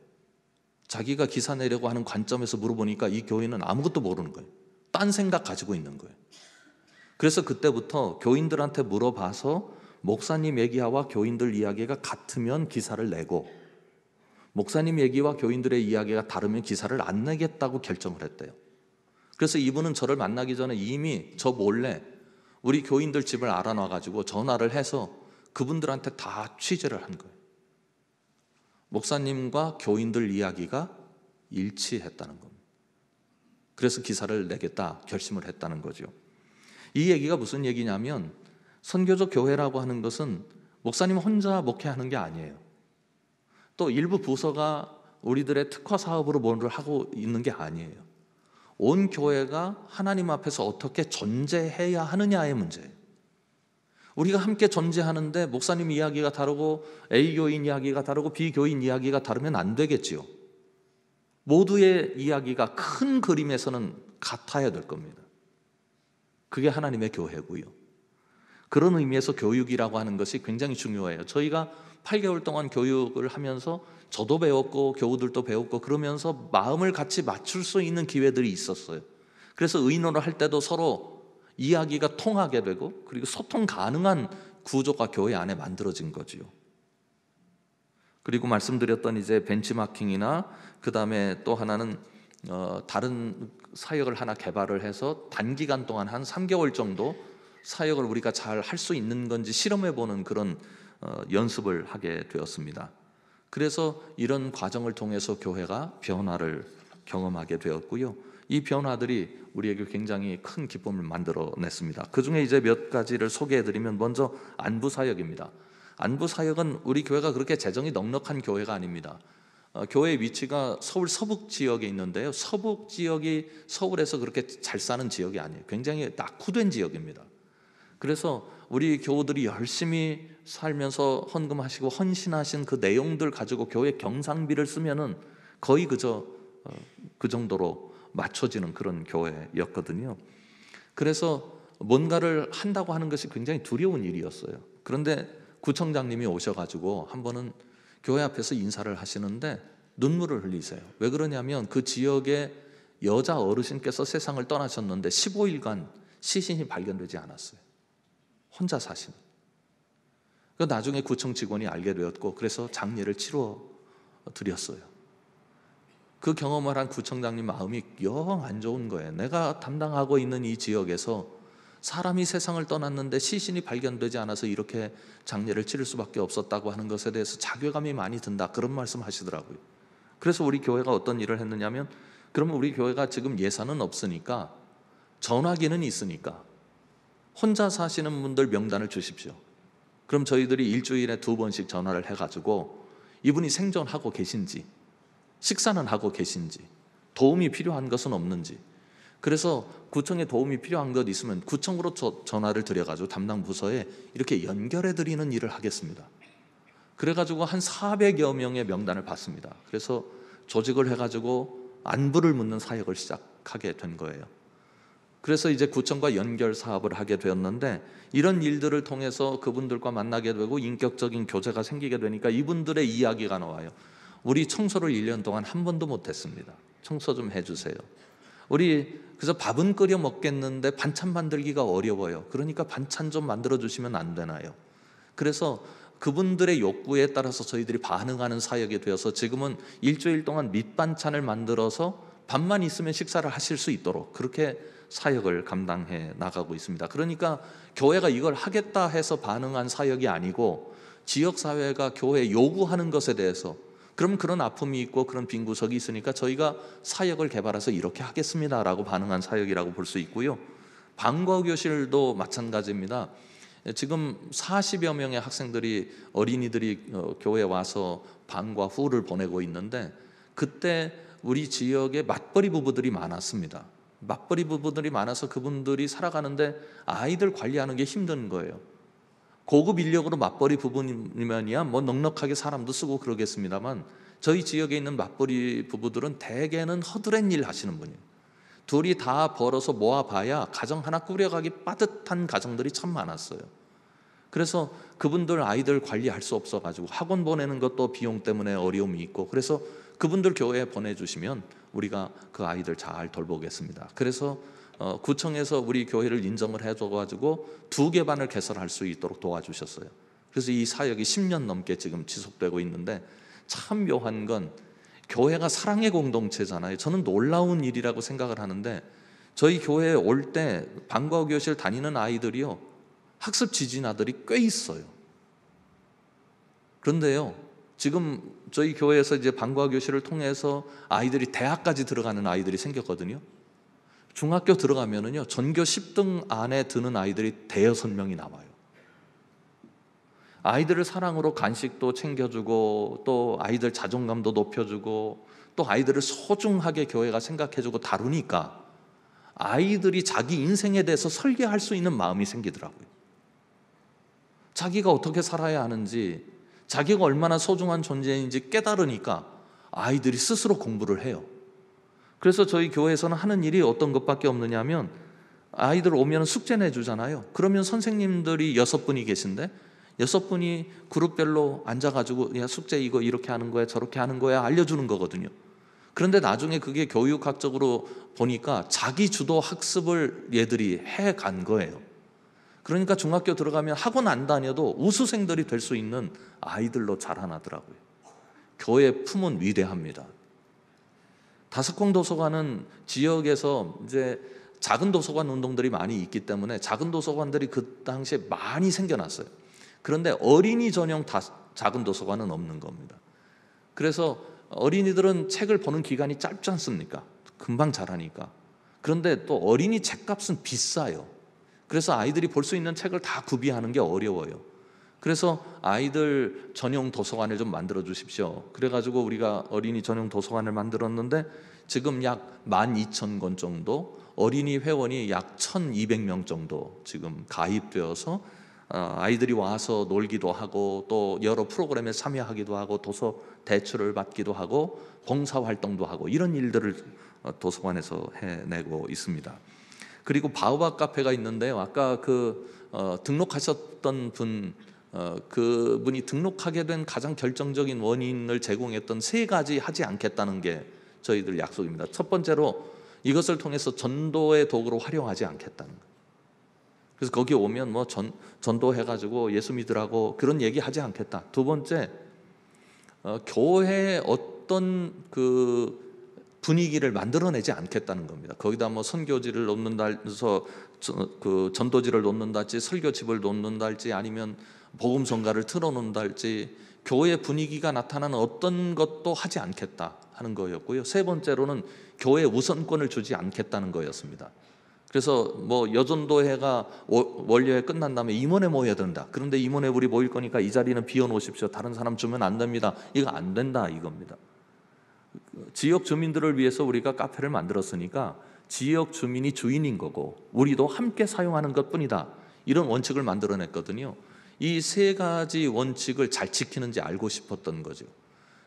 자기가 기사 내려고 하는 관점에서 물어보니까 이 교인은 아무것도 모르는 거예요. 딴 생각 가지고 있는 거예요. 그래서 그때부터 교인들한테 물어봐서 목사님 얘기와 교인들 이야기가 같으면 기사를 내고, 목사님 얘기와 교인들의 이야기가 다르면 기사를 안 내겠다고 결정을 했대요. 그래서 이분은 저를 만나기 전에 이미 저 몰래 우리 교인들 집을 알아놔가지고 전화를 해서 그분들한테 다 취재를 한 거예요. 목사님과 교인들 이야기가 일치했다는 겁니다. 그래서 기사를 내겠다 결심을 했다는 거죠. 이 얘기가 무슨 얘기냐면, 선교적 교회라고 하는 것은 목사님 혼자 목회하는 게 아니에요. 또 일부 부서가 우리들의 특화 사업으로 뭔를 하고 있는 게 아니에요. 온 교회가 하나님 앞에서 어떻게 존재해야 하느냐의 문제예요. 우리가 함께 존재하는데 목사님 이야기가 다르고 A 교인 이야기가 다르고 B 교인 이야기가 다르면 안 되겠지요. 모두의 이야기가 큰 그림에서는 같아야 될 겁니다. 그게 하나님의 교회고요. 그런 의미에서 교육이라고 하는 것이 굉장히 중요해요. 저희가 8개월 동안 교육을 하면서 저도 배웠고 교우들도 배웠고 그러면서 마음을 같이 맞출 수 있는 기회들이 있었어요. 그래서 의논을 할 때도 서로 이야기가 통하게 되고 그리고 소통 가능한 구조가 교회 안에 만들어진 거지요. 그리고 말씀드렸던 이제 벤치마킹이나 그 다음에 또 하나는 다른 사역을 하나 개발을 해서 단기간 동안 한 3개월 정도 사역을 우리가 잘 할 수 있는 건지 실험해보는 그런 연습을 하게 되었습니다. 그래서 이런 과정을 통해서 교회가 변화를 경험하게 되었고요. 이 변화들이 우리에게 굉장히 큰 기쁨을 만들어냈습니다. 그 중에 이제 몇 가지를 소개해드리면 먼저 안부사역입니다. 안부사역은 우리 교회가 그렇게 재정이 넉넉한 교회가 아닙니다. 교회의 위치가 서울 서북 지역에 있는데요. 서북 지역이 서울에서 그렇게 잘 사는 지역이 아니에요. 굉장히 낙후된 지역입니다. 그래서 우리 교우들이 열심히 살면서 헌금하시고 헌신하신 그 내용들 가지고 교회 경상비를 쓰면은 거의 그저 그 정도로 맞춰지는 그런 교회였거든요. 그래서 뭔가를 한다고 하는 것이 굉장히 두려운 일이었어요. 그런데 구청장님이 오셔가지고 한 번은 교회 앞에서 인사를 하시는데 눈물을 흘리세요. 왜 그러냐면 그 지역의 여자 어르신께서 세상을 떠나셨는데 15일간 시신이 발견되지 않았어요. 혼자 사시는. 나중에 구청 직원이 알게 되었고 그래서 장례를 치러 드렸어요. 그 경험을 한 구청장님 마음이 영 안 좋은 거예요. 내가 담당하고 있는 이 지역에서 사람이 세상을 떠났는데 시신이 발견되지 않아서 이렇게 장례를 치를 수밖에 없었다고 하는 것에 대해서 자괴감이 많이 든다, 그런 말씀 하시더라고요. 그래서 우리 교회가 어떤 일을 했느냐면, 그러면 우리 교회가 지금 예산은 없으니까 전화기는 있으니까 혼자 사시는 분들 명단을 주십시오. 그럼 저희들이 일주일에 2번씩 전화를 해가지고 이분이 생존하고 계신지, 식사는 하고 계신지, 도움이 필요한 것은 없는지, 그래서 구청에 도움이 필요한 것 있으면 구청으로 전화를 드려가지고 담당 부서에 이렇게 연결해 드리는 일을 하겠습니다. 그래가지고 한 400여 명의 명단을 받습니다. 그래서 조직을 해가지고 안부를 묻는 사역을 시작하게 된 거예요. 그래서 이제 구청과 연결 사업을 하게 되었는데, 이런 일들을 통해서 그분들과 만나게 되고 인격적인 교제가 생기게 되니까 이분들의 이야기가 나와요. 우리 청소를 1년 동안 한 번도 못했습니다. 청소 좀 해주세요. 우리 그래서 밥은 끓여 먹겠는데 반찬 만들기가 어려워요. 그러니까 반찬 좀 만들어 주시면 안 되나요? 그래서 그분들의 욕구에 따라서 저희들이 반응하는 사역이 되어서 지금은 일주일 동안 밑반찬을 만들어서 밥만 있으면 식사를 하실 수 있도록 그렇게 사역을 감당해 나가고 있습니다. 그러니까 교회가 이걸 하겠다 해서 반응한 사역이 아니고, 지역사회가 교회에 요구하는 것에 대해서, 그럼 그런 아픔이 있고 그런 빈 구석이 있으니까 저희가 사역을 개발해서 이렇게 하겠습니다라고 반응한 사역이라고 볼 수 있고요. 방과교실도 마찬가지입니다. 지금 40여 명의 학생들이, 어린이들이 교회에 와서 방과 후를 보내고 있는데, 그때 우리 지역에 맞벌이 부부들이 많았습니다. 맞벌이 부부들이 많아서 그분들이 살아가는데 아이들 관리하는 게 힘든 거예요. 고급 인력으로 맞벌이 부부면이야 뭐 넉넉하게 사람도 쓰고 그러겠습니다만, 저희 지역에 있는 맞벌이 부부들은 대개는 허드렛 일 하시는 분이에요. 둘이 다 벌어서 모아봐야 가정 하나 꾸려가기 빠듯한 가정들이 참 많았어요. 그래서 그분들 아이들 관리할 수 없어가지고 학원 보내는 것도 비용 때문에 어려움이 있고, 그래서 그분들 교회에 보내주시면 우리가 그 아이들 잘 돌보겠습니다. 그래서 구청에서 우리 교회를 인정을 해줘가지고 2개 반을 개설할 수 있도록 도와주셨어요. 그래서 이 사역이 10년 넘게 지금 지속되고 있는데, 참 묘한 건 교회가 사랑의 공동체잖아요. 저는 놀라운 일이라고 생각을 하는데, 저희 교회에 올 때 방과교실 다니는 아이들이요, 학습 지진아들이 꽤 있어요. 그런데요, 지금 저희 교회에서 이제 방과교실을 통해서 아이들이 대학까지 들어가는 아이들이 생겼거든요. 중학교 들어가면은요, 전교 10등 안에 드는 아이들이 대여섯 명이 나와요. 아이들을 사랑으로 간식도 챙겨주고, 또 아이들 자존감도 높여주고, 또 아이들을 소중하게 교회가 생각해주고 다루니까 아이들이 자기 인생에 대해서 설계할 수 있는 마음이 생기더라고요. 자기가 어떻게 살아야 하는지, 자기가 얼마나 소중한 존재인지 깨달으니까 아이들이 스스로 공부를 해요. 그래서 저희 교회에서는 하는 일이 어떤 것밖에 없느냐 하면, 아이들 오면 숙제 내주잖아요. 그러면 선생님들이 6분이 계신데 6분이 그룹별로 앉아가지고, 야, 숙제 이거 이렇게 하는 거야 저렇게 하는 거야 알려주는 거거든요. 그런데 나중에 그게 교육학적으로 보니까 자기 주도 학습을 얘들이 해 간 거예요. 그러니까 중학교 들어가면 학원 안 다녀도 우수생들이 될 수 있는 아이들로 자라나더라고요. 교회 품은 위대합니다. 다섯콩 도서관은 지역에서 이제 작은 도서관 운동들이 많이 있기 때문에 작은 도서관들이 그 당시에 많이 생겨났어요. 그런데 어린이 전용 작은 도서관은 없는 겁니다. 그래서 어린이들은 책을 보는 기간이 짧지 않습니까? 금방 자라니까. 그런데 또 어린이 책값은 비싸요. 그래서 아이들이 볼 수 있는 책을 다 구비하는 게 어려워요. 그래서 아이들 전용 도서관을 좀 만들어 주십시오. 그래가지고 우리가 어린이 전용 도서관을 만들었는데 지금 약 12,000권 정도, 어린이 회원이 약 1,200명 정도 지금 가입되어서 아이들이 와서 놀기도 하고 또 여러 프로그램에 참여하기도 하고 도서 대출을 받기도 하고 봉사활동도 하고 이런 일들을 도서관에서 해내고 있습니다. 그리고 바오밥 카페가 있는데요. 아까 등록하셨던 분, 그분이 등록하게 된 가장 결정적인 원인을 제공했던 3가지 하지 않겠다는 게 저희들 약속입니다. 첫 번째로 이것을 통해서 전도의 도구로 활용하지 않겠다는 거예요. 그래서 거기 오면 뭐 전도해가지고 예수 믿으라고 그런 얘기 하지 않겠다. 두 번째, 교회에 어떤 분위기를 만들어내지 않겠다는 겁니다. 거기다 뭐 선교지를 놓는다 해서 전도지를 놓는다할지 설교집을 놓는다할지 아니면 복음성가를 틀어놓는다 할지 교회 분위기가 나타나는 어떤 것도 하지 않겠다 하는 거였고요. 세 번째로는 교회 우선권을 주지 않겠다는 거였습니다. 그래서 뭐 여전도회가 월요일 끝난 다음에 임원회 모여야 된다. 그런데 임원회 우리 모일 거니까 이 자리는 비워놓으십시오. 다른 사람 주면 안 됩니다. 이거 안 된다 이겁니다. 지역 주민들을 위해서 우리가 카페를 만들었으니까 지역 주민이 주인인 거고 우리도 함께 사용하는 것뿐이다. 이런 원칙을 만들어냈거든요. 이 3가지 원칙을 잘 지키는지 알고 싶었던 거죠.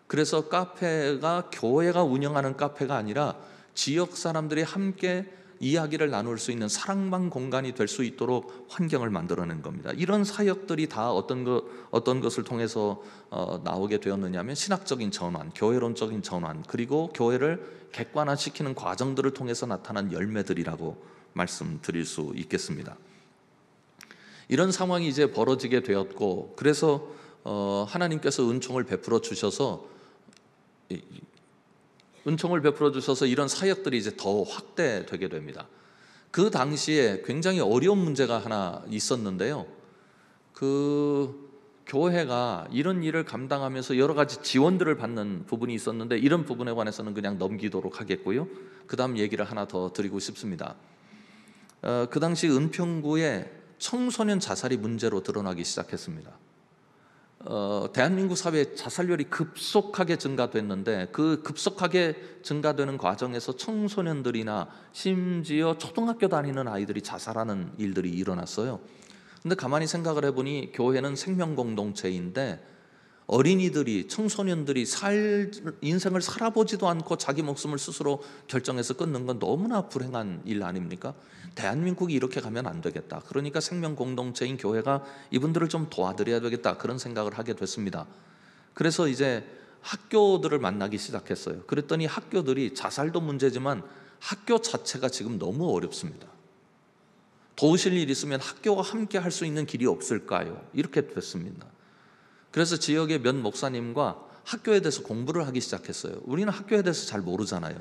그래서 카페가 교회가 운영하는 카페가 아니라 지역 사람들이 함께 이야기를 나눌 수 있는 사랑방 공간이 될 수 있도록 환경을 만들어낸 겁니다. 이런 사역들이 다 어떤 것을 통해서 나오게 되었느냐면 신학적인 전환, 교회론적인 전환, 그리고 교회를 객관화시키는 과정들을 통해서 나타난 열매들이라고 말씀드릴 수 있겠습니다. 이런 상황이 이제 벌어지게 되었고, 그래서 하나님께서 은총을 베풀어 주셔서 이런 사역들이 이제 더 확대되게 됩니다. 그 당시에 굉장히 어려운 문제가 하나 있었는데요. 교회가 이런 일을 감당하면서 여러 가지 지원들을 받는 부분이 있었는데 이런 부분에 관해서는 그냥 넘기도록 하겠고요. 그 다음 얘기를 하나 더 드리고 싶습니다. 그 당시 은평구에 청소년 자살이 문제로 드러나기 시작했습니다. 대한민국 사회의 자살률이 급속하게 증가됐는데 그 급속하게 증가되는 과정에서 청소년들이나 심지어 초등학교 다니는 아이들이 자살하는 일들이 일어났어요. 근데 가만히 생각을 해보니 교회는 생명공동체인데 어린이들이, 청소년들이 인생을 살아보지도 않고 자기 목숨을 스스로 결정해서 끊는 건 너무나 불행한 일 아닙니까? 대한민국이 이렇게 가면 안 되겠다. 그러니까 생명공동체인 교회가 이분들을 좀 도와드려야 되겠다. 그런 생각을 하게 됐습니다. 그래서 이제 학교들을 만나기 시작했어요. 그랬더니 학교들이 자살도 문제지만 학교 자체가 지금 너무 어렵습니다. 도우실 일 있으면 학교와 함께 할 수 있는 길이 없을까요? 이렇게 됐습니다. 그래서 지역의 몇 목사님과 학교에 대해서 공부를 하기 시작했어요. 우리는 학교에 대해서 잘 모르잖아요.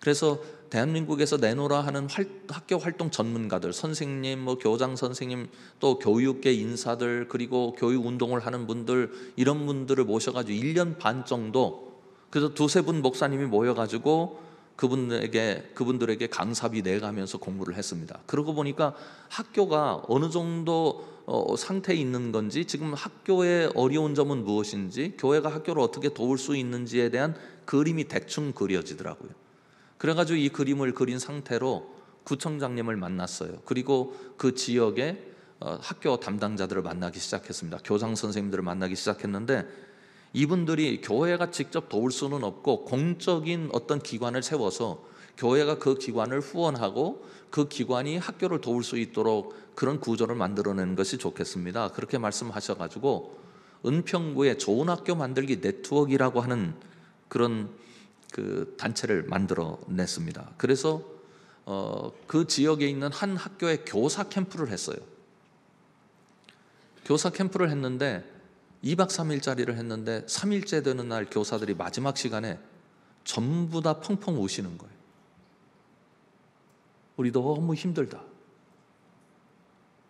그래서 대한민국에서 내노라 하는 학교 활동 전문가들, 선생님, 뭐 교장 선생님, 또 교육계 인사들, 그리고 교육 운동을 하는 분들, 이런 분들을 모셔가지고 1년 반 정도, 그래서 2-3분 목사님이 모여가지고 그분들에게 강사비 내가면서 공부를 했습니다. 그러고 보니까 학교가 어느 정도 상태에 있는 건지, 지금 학교의 어려운 점은 무엇인지, 교회가 학교를 어떻게 도울 수 있는지에 대한 그림이 대충 그려지더라고요. 그래가지고 이 그림을 그린 상태로 구청장님을 만났어요. 그리고 그 지역의 학교 담당자들을 만나기 시작했습니다. 교장 선생님들을 만나기 시작했는데 이분들이 교회가 직접 도울 수는 없고 공적인 어떤 기관을 세워서 교회가 그 기관을 후원하고 그 기관이 학교를 도울 수 있도록 그런 구조를 만들어내는 것이 좋겠습니다. 그렇게 말씀하셔가지고 은평구에 좋은 학교 만들기 네트워크라고 하는 그런 그 단체를 만들어냈습니다. 그래서 그 지역에 있는 한 학교에 교사 캠프를 했어요. 교사 캠프를 했는데 2박 3일짜리를 했는데 3일째 되는 날 교사들이 마지막 시간에 전부 다 펑펑 우시는 거예요. 우리 너무 힘들다.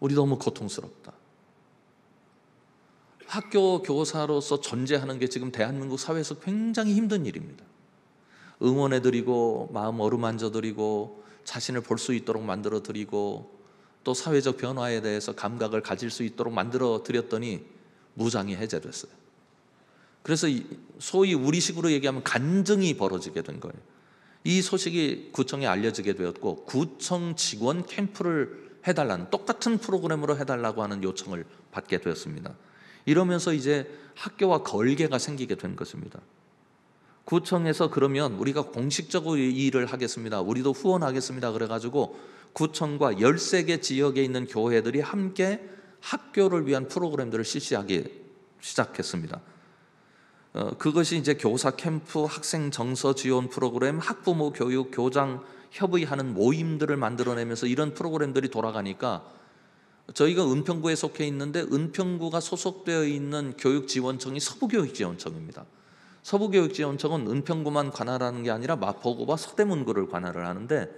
우리 너무 고통스럽다. 학교 교사로서 존재하는 게 지금 대한민국 사회에서 굉장히 힘든 일입니다. 응원해드리고 마음 어루만져드리고 자신을 볼 수 있도록 만들어드리고 또 사회적 변화에 대해서 감각을 가질 수 있도록 만들어드렸더니 무장이 해제됐어요. 그래서 소위 우리식으로 얘기하면 간증이 벌어지게 된 거예요. 이 소식이 구청에 알려지게 되었고 구청 직원 캠프를 해달라는, 똑같은 프로그램으로 해달라고 하는 요청을 받게 되었습니다. 이러면서 이제 학교와 걸개가 생기게 된 것입니다. 구청에서 그러면 우리가 공식적으로 이 일을 하겠습니다, 우리도 후원하겠습니다 그래가지고 구청과 13개 지역에 있는 교회들이 함께 학교를 위한 프로그램들을 실시하기 시작했습니다. 그것이 이제 교사 캠프, 학생 정서 지원 프로그램, 학부모 교육, 교장 협의하는 모임들을 만들어내면서 이런 프로그램들이 돌아가니까 저희가 은평구에 속해 있는데 은평구가 소속되어 있는 교육지원청이 서부교육지원청입니다. 서부교육지원청은 은평구만 관할하는 게 아니라 마포구와 서대문구를 관할을 하는데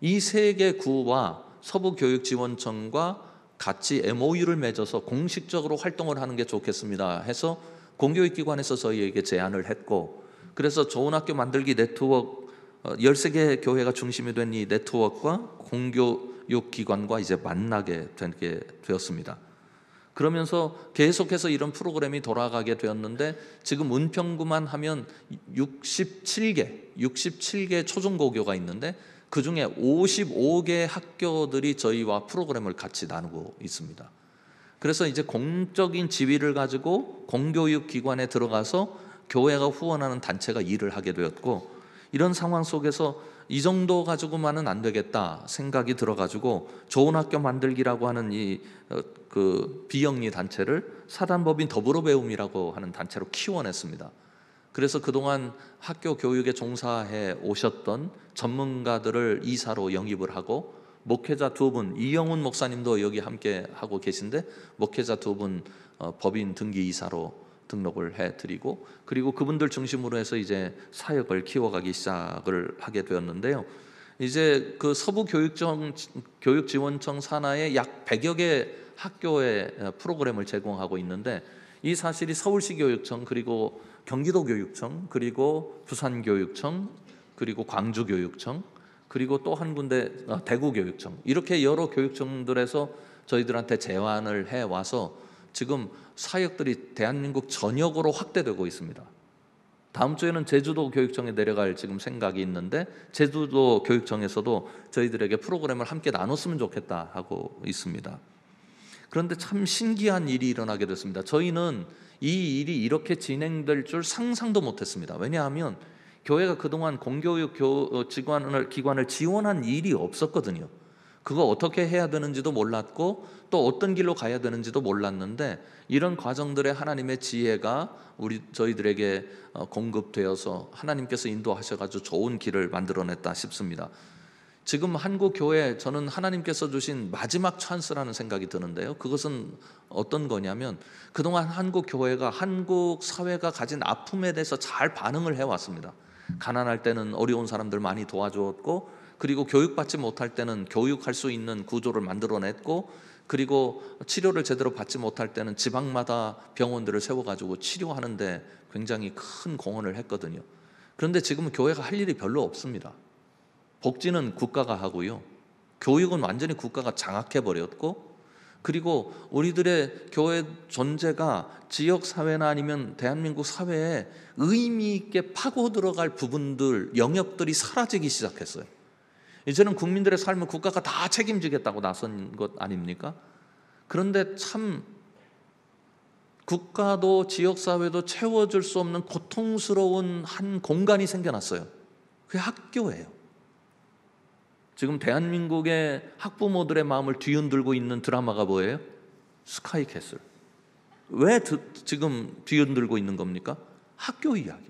이 세 개 구와 서부교육지원청과 같이 MOU를 맺어서 공식적으로 활동을 하는 게 좋겠습니다 해서 공교육기관에서 저희에게 제안을 했고, 그래서 좋은 학교 만들기 네트워크 13개 교회가 중심이 된 이 네트워크와 공교육기관과 이제 만나게 되었습니다. 그러면서 계속해서 이런 프로그램이 돌아가게 되었는데 지금 은평구만 하면 67개 초중고교가 있는데 그중에 55개 학교들이 저희와 프로그램을 같이 나누고 있습니다. 그래서 이제 공적인 지위를 가지고 공교육기관에 들어가서 교회가 후원하는 단체가 일을 하게 되었고, 이런 상황 속에서 이 정도 가지고만은 안 되겠다 생각이 들어가지고 좋은 학교 만들기라고 하는 그 비영리 단체를 사단법인 더불어배움이라고 하는 단체로 키워냈습니다. 그래서 그동안 학교 교육에 종사해 오셨던 전문가들을 이사로 영입을 하고 목회자 2분, 이영훈 목사님도 여기 함께 하고 계신데 목회자 2분 법인 등기 이사로 등록을 해드리고, 그리고 그분들 중심으로 해서 이제 사역을 키워가기 시작을 하게 되었는데요. 이제 그 서부교육지원청 산하에 약 100여 개 학교에 프로그램을 제공하고 있는데 이 사실이 서울시 교육청, 그리고 경기도 교육청, 그리고 부산 교육청, 그리고 광주 교육청, 그리고 또 한 군데 대구 교육청, 이렇게 여러 교육청들에서 저희들한테 제안을 해와서 지금 사역들이 대한민국 전역으로 확대되고 있습니다. 다음 주에는 제주도 교육청에 내려갈 지금 생각이 있는데 제주도 교육청에서도 저희들에게 프로그램을 함께 나눴으면 좋겠다 하고 있습니다. 그런데 참 신기한 일이 일어나게 됐습니다. 저희는 이 일이 이렇게 진행될 줄 상상도 못했습니다. 왜냐하면 교회가 그동안 공교육 기관을 지원한 일이 없었거든요. 그거 어떻게 해야 되는지도 몰랐고 또 어떤 길로 가야 되는지도 몰랐는데 이런 과정들의 하나님의 지혜가 저희들에게 공급되어서 하나님께서 인도하셔가지고 좋은 길을 만들어냈다 싶습니다. 지금 한국 교회, 저는 하나님께서 주신 마지막 찬스라는 생각이 드는데요. 그것은 어떤 거냐면 그동안 한국 교회가 한국 사회가 가진 아픔에 대해서 잘 반응을 해왔습니다. 가난할 때는 어려운 사람들 많이 도와주었고, 그리고 교육받지 못할 때는 교육할 수 있는 구조를 만들어냈고, 그리고 치료를 제대로 받지 못할 때는 지방마다 병원들을 세워가지고 치료하는데 굉장히 큰 공헌을 했거든요. 그런데 지금은 교회가 할 일이 별로 없습니다. 복지는 국가가 하고요, 교육은 완전히 국가가 장악해버렸고, 그리고 우리들의 교회 존재가 지역사회나 아니면 대한민국 사회에 의미 있게 파고 들어갈 부분들, 영역들이 사라지기 시작했어요. 이제는 국민들의 삶을 국가가 다 책임지겠다고 나선 것 아닙니까? 그런데 참 국가도 지역사회도 채워줄 수 없는 고통스러운 한 공간이 생겨났어요. 그게 학교예요. 지금 대한민국의 학부모들의 마음을 뒤흔들고 있는 드라마가 뭐예요? 스카이캐슬. 왜 지금 뒤흔들고 있는 겁니까? 학교 이야기.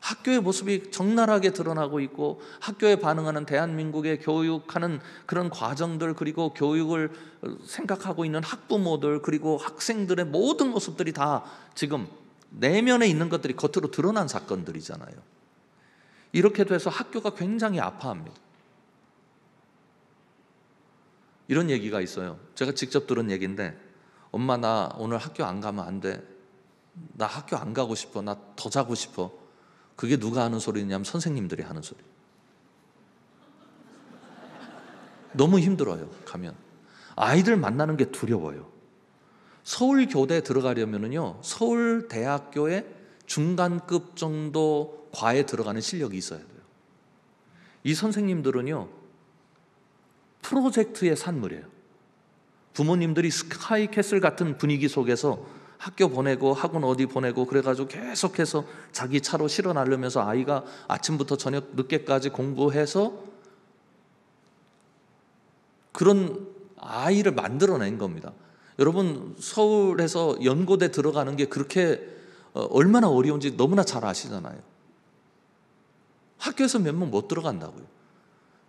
학교의 모습이 적나라하게 드러나고 있고, 학교에 반응하는 대한민국의 교육하는 그런 과정들, 그리고 교육을 생각하고 있는 학부모들, 그리고 학생들의 모든 모습들이 다 지금 내면에 있는 것들이 겉으로 드러난 사건들이잖아요. 이렇게 돼서 학교가 굉장히 아파합니다. 이런 얘기가 있어요. 제가 직접 들은 얘기인데, 엄마 나 오늘 학교 안 가면 안 돼. 나 학교 안 가고 싶어. 나 더 자고 싶어. 그게 누가 하는 소리냐면 선생님들이 하는 소리. 너무 힘들어요. 가면 아이들 만나는 게 두려워요. 서울교대 들어가려면요, 서울대학교의 중간급 정도 과에 들어가는 실력이 있어야 돼요. 이 선생님들은요, 프로젝트의 산물이에요. 부모님들이 스카이캐슬 같은 분위기 속에서 학교 보내고 학원 어디 보내고 그래가지고 계속해서 자기 차로 실어 나르면서 아이가 아침부터 저녁 늦게까지 공부해서 그런 아이를 만들어낸 겁니다. 여러분, 서울에서 연고대 들어가는 게 그렇게 얼마나 어려운지 너무나 잘 아시잖아요. 학교에서 몇 명 못 들어간다고요.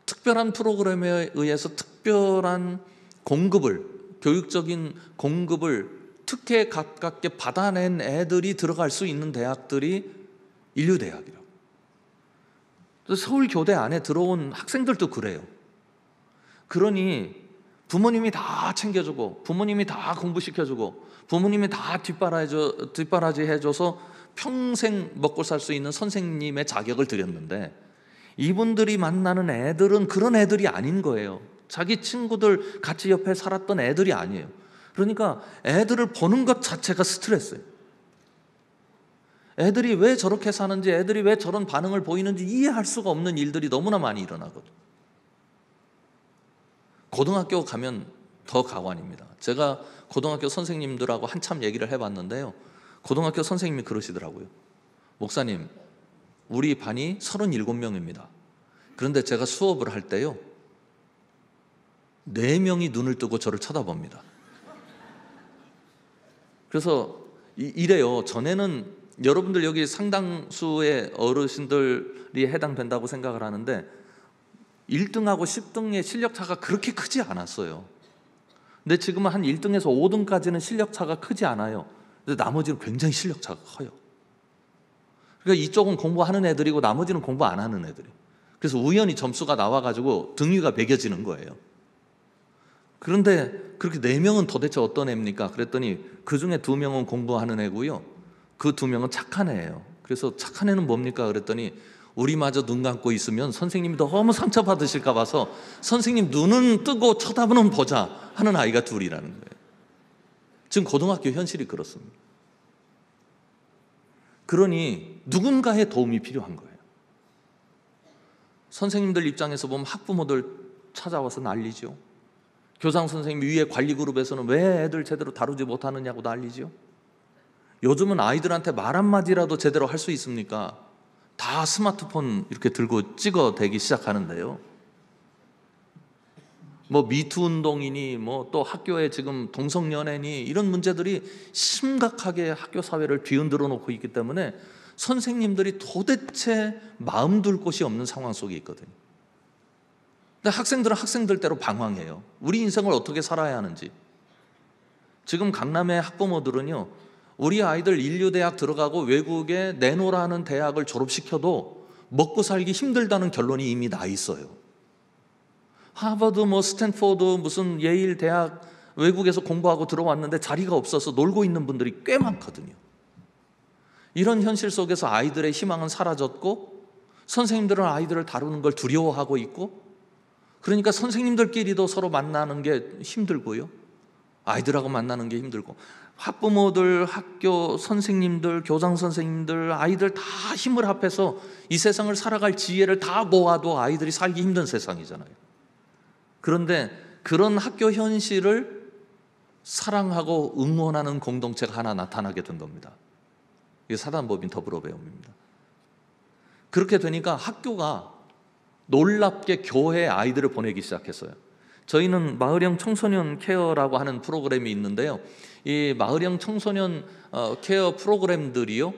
특별한 프로그램에 의해서 특별한 공급을, 교육적인 공급을 특혜 가깝게 받아낸 애들이 들어갈 수 있는 대학들이 인류대학이라고. 서울교대 안에 들어온 학생들도 그래요. 그러니 부모님이 다 챙겨주고, 부모님이 다 공부시켜주고, 부모님이 다 뒷바라지 해줘서 평생 먹고 살 수 있는 선생님의 자격을 드렸는데, 이분들이 만나는 애들은 그런 애들이 아닌 거예요. 자기 친구들 같이 옆에 살았던 애들이 아니에요. 그러니까 애들을 보는 것 자체가 스트레스예요. 애들이 왜 저렇게 사는지, 애들이 왜 저런 반응을 보이는지 이해할 수가 없는 일들이 너무나 많이 일어나거든요. 고등학교 가면 더 가관입니다. 제가 고등학교 선생님들하고 한참 얘기를 해봤는데요, 고등학교 선생님이 그러시더라고요. 목사님, 우리 반이 37명입니다. 그런데 제가 수업을 할 때요, 4명이 눈을 뜨고 저를 쳐다봅니다. 그래서 이래요. 전에는 여러분들 여기 상당수의 어르신들이 해당된다고 생각을 하는데, 1등하고 10등의 실력차가 그렇게 크지 않았어요. 근데 지금은 한 1등에서 5등까지는 실력차가 크지 않아요. 근데 나머지는 굉장히 실력차가 커요. 그러니까 이쪽은 공부하는 애들이고 나머지는 공부 안 하는 애들이에요. 그래서 우연히 점수가 나와가지고 등위가 매겨지는 거예요. 그런데 그렇게 4명은 도대체 어떤 애입니까? 그랬더니 그 중에 2명은 공부하는 애고요, 그 2명은 착한 애예요. 그래서 착한 애는 뭡니까? 그랬더니 우리마저 눈 감고 있으면 선생님이 너무 상처받으실까 봐서 선생님 눈은 뜨고 쳐다보는 보자 하는 아이가 2이라는 거예요. 지금 고등학교 현실이 그렇습니다. 그러니 누군가의 도움이 필요한 거예요. 선생님들 입장에서 보면 학부모들 찾아와서 난리죠. 교장 선생님 위에 관리 그룹에서는 왜 애들 제대로 다루지 못하느냐고 난리죠. 요즘은 아이들한테 말 한마디라도 제대로 할 수 있습니까? 다 스마트폰 이렇게 들고 찍어대기 시작하는데요. 뭐 미투 운동이니 뭐 또 학교에 지금 동성연애니 이런 문제들이 심각하게 학교 사회를 뒤흔들어 놓고 있기 때문에 선생님들이 도대체 마음 둘 곳이 없는 상황 속에 있거든요. 근데 학생들은 학생들대로 방황해요. 우리 인생을 어떻게 살아야 하는지. 지금 강남의 학부모들은요, 우리 아이들 인류대학 들어가고 외국에 내노라는 대학을 졸업시켜도 먹고 살기 힘들다는 결론이 이미 나 있어요. 하버드, 뭐 스탠포드, 무슨 예일 대학 외국에서 공부하고 들어왔는데 자리가 없어서 놀고 있는 분들이 꽤 많거든요. 이런 현실 속에서 아이들의 희망은 사라졌고, 선생님들은 아이들을 다루는 걸 두려워하고 있고, 그러니까 선생님들끼리도 서로 만나는 게 힘들고요, 아이들하고 만나는 게 힘들고, 학부모들, 학교 선생님들, 교장 선생님들, 아이들 다 힘을 합해서 이 세상을 살아갈 지혜를 다 모아도 아이들이 살기 힘든 세상이잖아요. 그런데 그런 학교 현실을 사랑하고 응원하는 공동체가 하나 나타나게 된 겁니다. 이게 사단법인 더불어배움입니다. 그렇게 되니까 학교가 놀랍게 교회에 아이들을 보내기 시작했어요. 저희는 마을형 청소년 케어라고 하는 프로그램이 있는데요, 이 마을형 청소년 케어 프로그램들이요,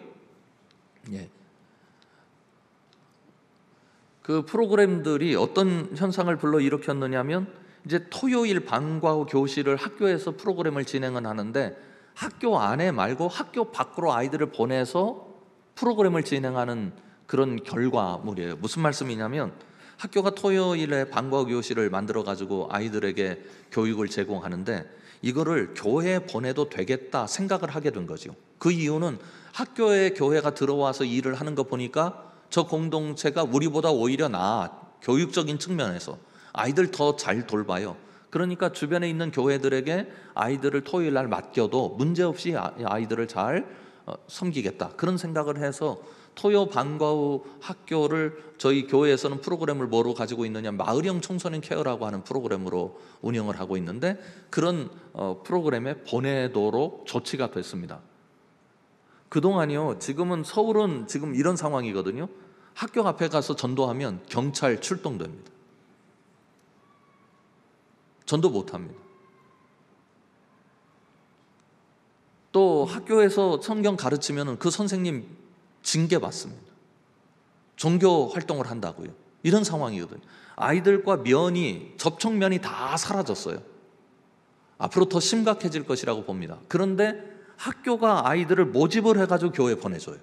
그 프로그램들이 어떤 현상을 불러일으켰느냐면, 이제 토요일 방과 후 교실을 학교에서 프로그램을 진행을 하는데 학교 안에 말고 학교 밖으로 아이들을 보내서 프로그램을 진행하는 그런 결과물이에요. 무슨 말씀이냐면, 학교가 토요일에 방과 후 교실을 만들어 가지고 아이들에게 교육을 제공하는데 이거를 교회에 보내도 되겠다 생각을 하게 된 거죠. 그 이유는 학교에 교회가 들어와서 일을 하는 거 보니까 저 공동체가 우리보다 오히려 나아, 교육적인 측면에서 아이들 더 잘 돌봐요. 그러니까 주변에 있는 교회들에게 아이들을 토요일 날 맡겨도 문제없이 아이들을 잘 섬기겠다, 그런 생각을 해서 토요 방과 후 학교를 저희 교회에서는 프로그램을 뭐로 가지고 있느냐, 마을형 청소년 케어라고 하는 프로그램으로 운영을 하고 있는데, 그런 프로그램에 보내도록 조치가 됐습니다. 그동안이요, 지금은 서울은 지금 이런 상황이거든요. 학교 앞에 가서 전도하면 경찰 출동됩니다. 전도 못합니다. 또 학교에서 성경 가르치면 그 선생님 징계받습니다. 종교 활동을 한다고요. 이런 상황이거든요. 아이들과 접촉면이 다 사라졌어요. 앞으로 더 심각해질 것이라고 봅니다. 그런데 학교가 아이들을 모집을 해가지고 교회에 보내줘요.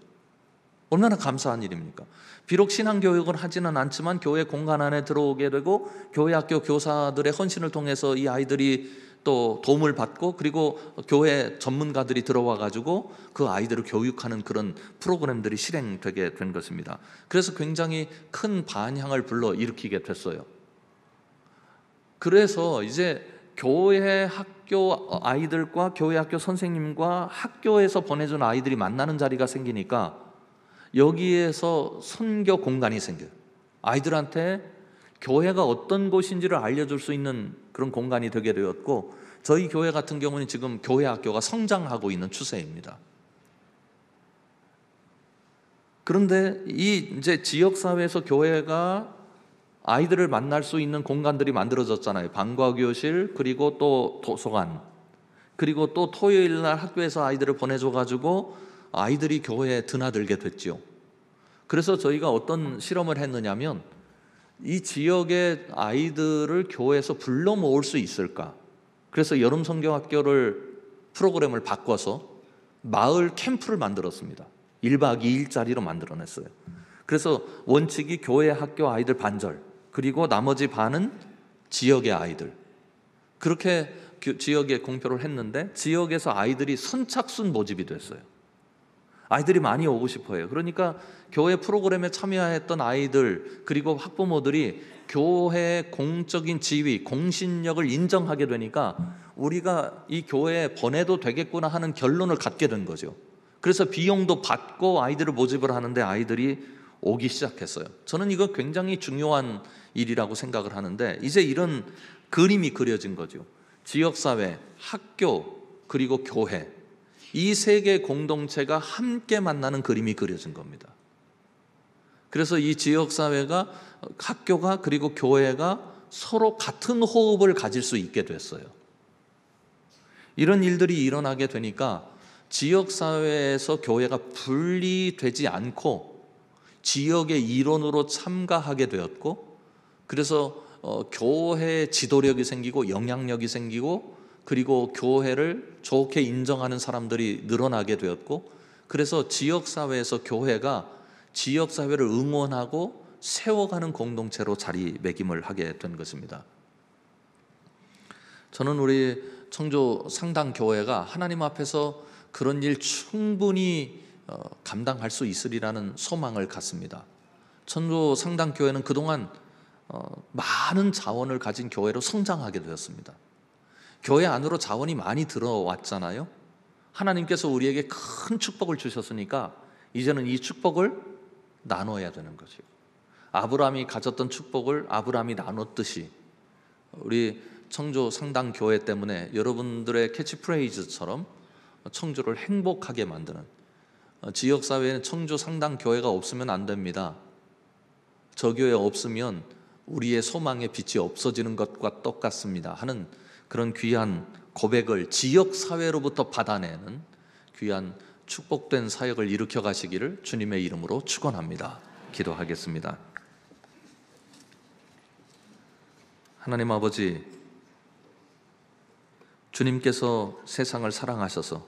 얼마나 감사한 일입니까? 비록 신앙교육을 하지는 않지만 교회 공간 안에 들어오게 되고 교회 학교 교사들의 헌신을 통해서 이 아이들이 또 도움을 받고, 그리고 교회 전문가들이 들어와 가지고 그 아이들을 교육하는 그런 프로그램들이 실행되게 된 것입니다. 그래서 굉장히 큰 반향을 불러일으키게 됐어요. 그래서 이제 교회 학교 아이들과 교회 학교 선생님과 학교에서 보내준 아이들이 만나는 자리가 생기니까 여기에서 선교 공간이 생겨요. 아이들한테 교회가 어떤 곳인지를 알려줄 수 있는 그런 공간이 되게 되었고, 저희 교회 같은 경우는 지금 교회 학교가 성장하고 있는 추세입니다. 그런데 이제 지역사회에서 교회가 아이들을 만날 수 있는 공간들이 만들어졌잖아요. 방과 교실, 그리고 또 도서관, 그리고 또 토요일 날 학교에서 아이들을 보내줘가지고 아이들이 교회에 드나들게 됐죠. 그래서 저희가 어떤 실험을 했느냐면, 이 지역의 아이들을 교회에서 불러 모을 수 있을까? 그래서 여름 성경학교를 프로그램을 바꿔서 마을 캠프를 만들었습니다. 1박 2일짜리로 만들어냈어요. 그래서 원칙이 교회 학교 아이들 반절, 그리고 나머지 반은 지역의 아이들, 그렇게 지역에 공표를 했는데 지역에서 아이들이 선착순 모집이 됐어요. 아이들이 많이 오고 싶어요. 그러니까 교회 프로그램에 참여했던 아이들, 그리고 학부모들이 교회의 공적인 지위, 공신력을 인정하게 되니까 우리가 이 교회에 보내도 되겠구나 하는 결론을 갖게 된 거죠. 그래서 비용도 받고 아이들을 모집을 하는데 아이들이 오기 시작했어요. 저는 이거 굉장히 중요한 일이라고 생각을 하는데, 이제 이런 그림이 그려진 거죠. 지역사회, 학교, 그리고 교회, 이 세 개 공동체가 함께 만나는 그림이 그려진 겁니다. 그래서 이 지역사회가, 학교가, 그리고 교회가 서로 같은 호흡을 가질 수 있게 됐어요. 이런 일들이 일어나게 되니까 지역사회에서 교회가 분리되지 않고 지역의 일원으로 참가하게 되었고, 그래서 교회의 지도력이 생기고 영향력이 생기고, 그리고 교회를 좋게 인정하는 사람들이 늘어나게 되었고, 그래서 지역사회에서 교회가 지역사회를 응원하고 세워가는 공동체로 자리매김을 하게 된 것입니다. 저는 우리 청주 상당교회가 하나님 앞에서 그런 일 충분히 감당할 수 있으리라는 소망을 갖습니다. 청주 상당교회는 그동안 많은 자원을 가진 교회로 성장하게 되었습니다. 교회 안으로 자원이 많이 들어왔잖아요. 하나님께서 우리에게 큰 축복을 주셨으니까 이제는 이 축복을 나눠야 되는 거죠. 아브라함이 가졌던 축복을 아브라함이 나눴듯이 우리 청주 상당교회 때문에 여러분들의 캐치프레이즈처럼 청주를 행복하게 만드는, 지역사회에는 청주 상당교회가 없으면 안 됩니다. 저 교회 없으면 우리의 소망의 빛이 없어지는 것과 똑같습니다 하는 그런 귀한 고백을 지역사회로부터 받아내는 귀한 축복된 사역을 일으켜 가시기를 주님의 이름으로 축원합니다. 기도하겠습니다. 하나님 아버지, 주님께서 세상을 사랑하셔서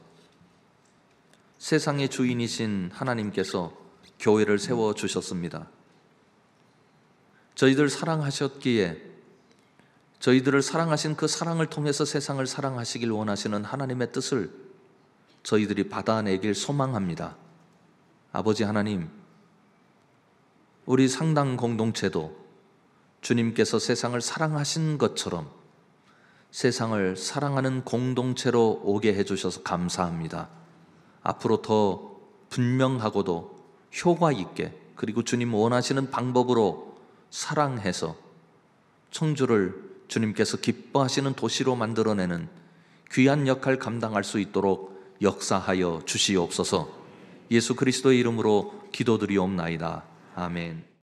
세상의 주인이신 하나님께서 교회를 세워주셨습니다. 저희들 사랑하셨기에 저희들을 사랑하신 그 사랑을 통해서 세상을 사랑하시길 원하시는 하나님의 뜻을 저희들이 받아내길 소망합니다. 아버지 하나님, 우리 상당 공동체도 주님께서 세상을 사랑하신 것처럼 세상을 사랑하는 공동체로 오게 해주셔서 감사합니다. 앞으로 더 분명하고도 효과 있게, 그리고 주님 원하시는 방법으로 사랑해서 청주를 주님께서 기뻐하시는 도시로 만들어내는 귀한 역할 감당할 수 있도록 역사하여 주시옵소서. 예수 그리스도의 이름으로 기도드리옵나이다. 아멘.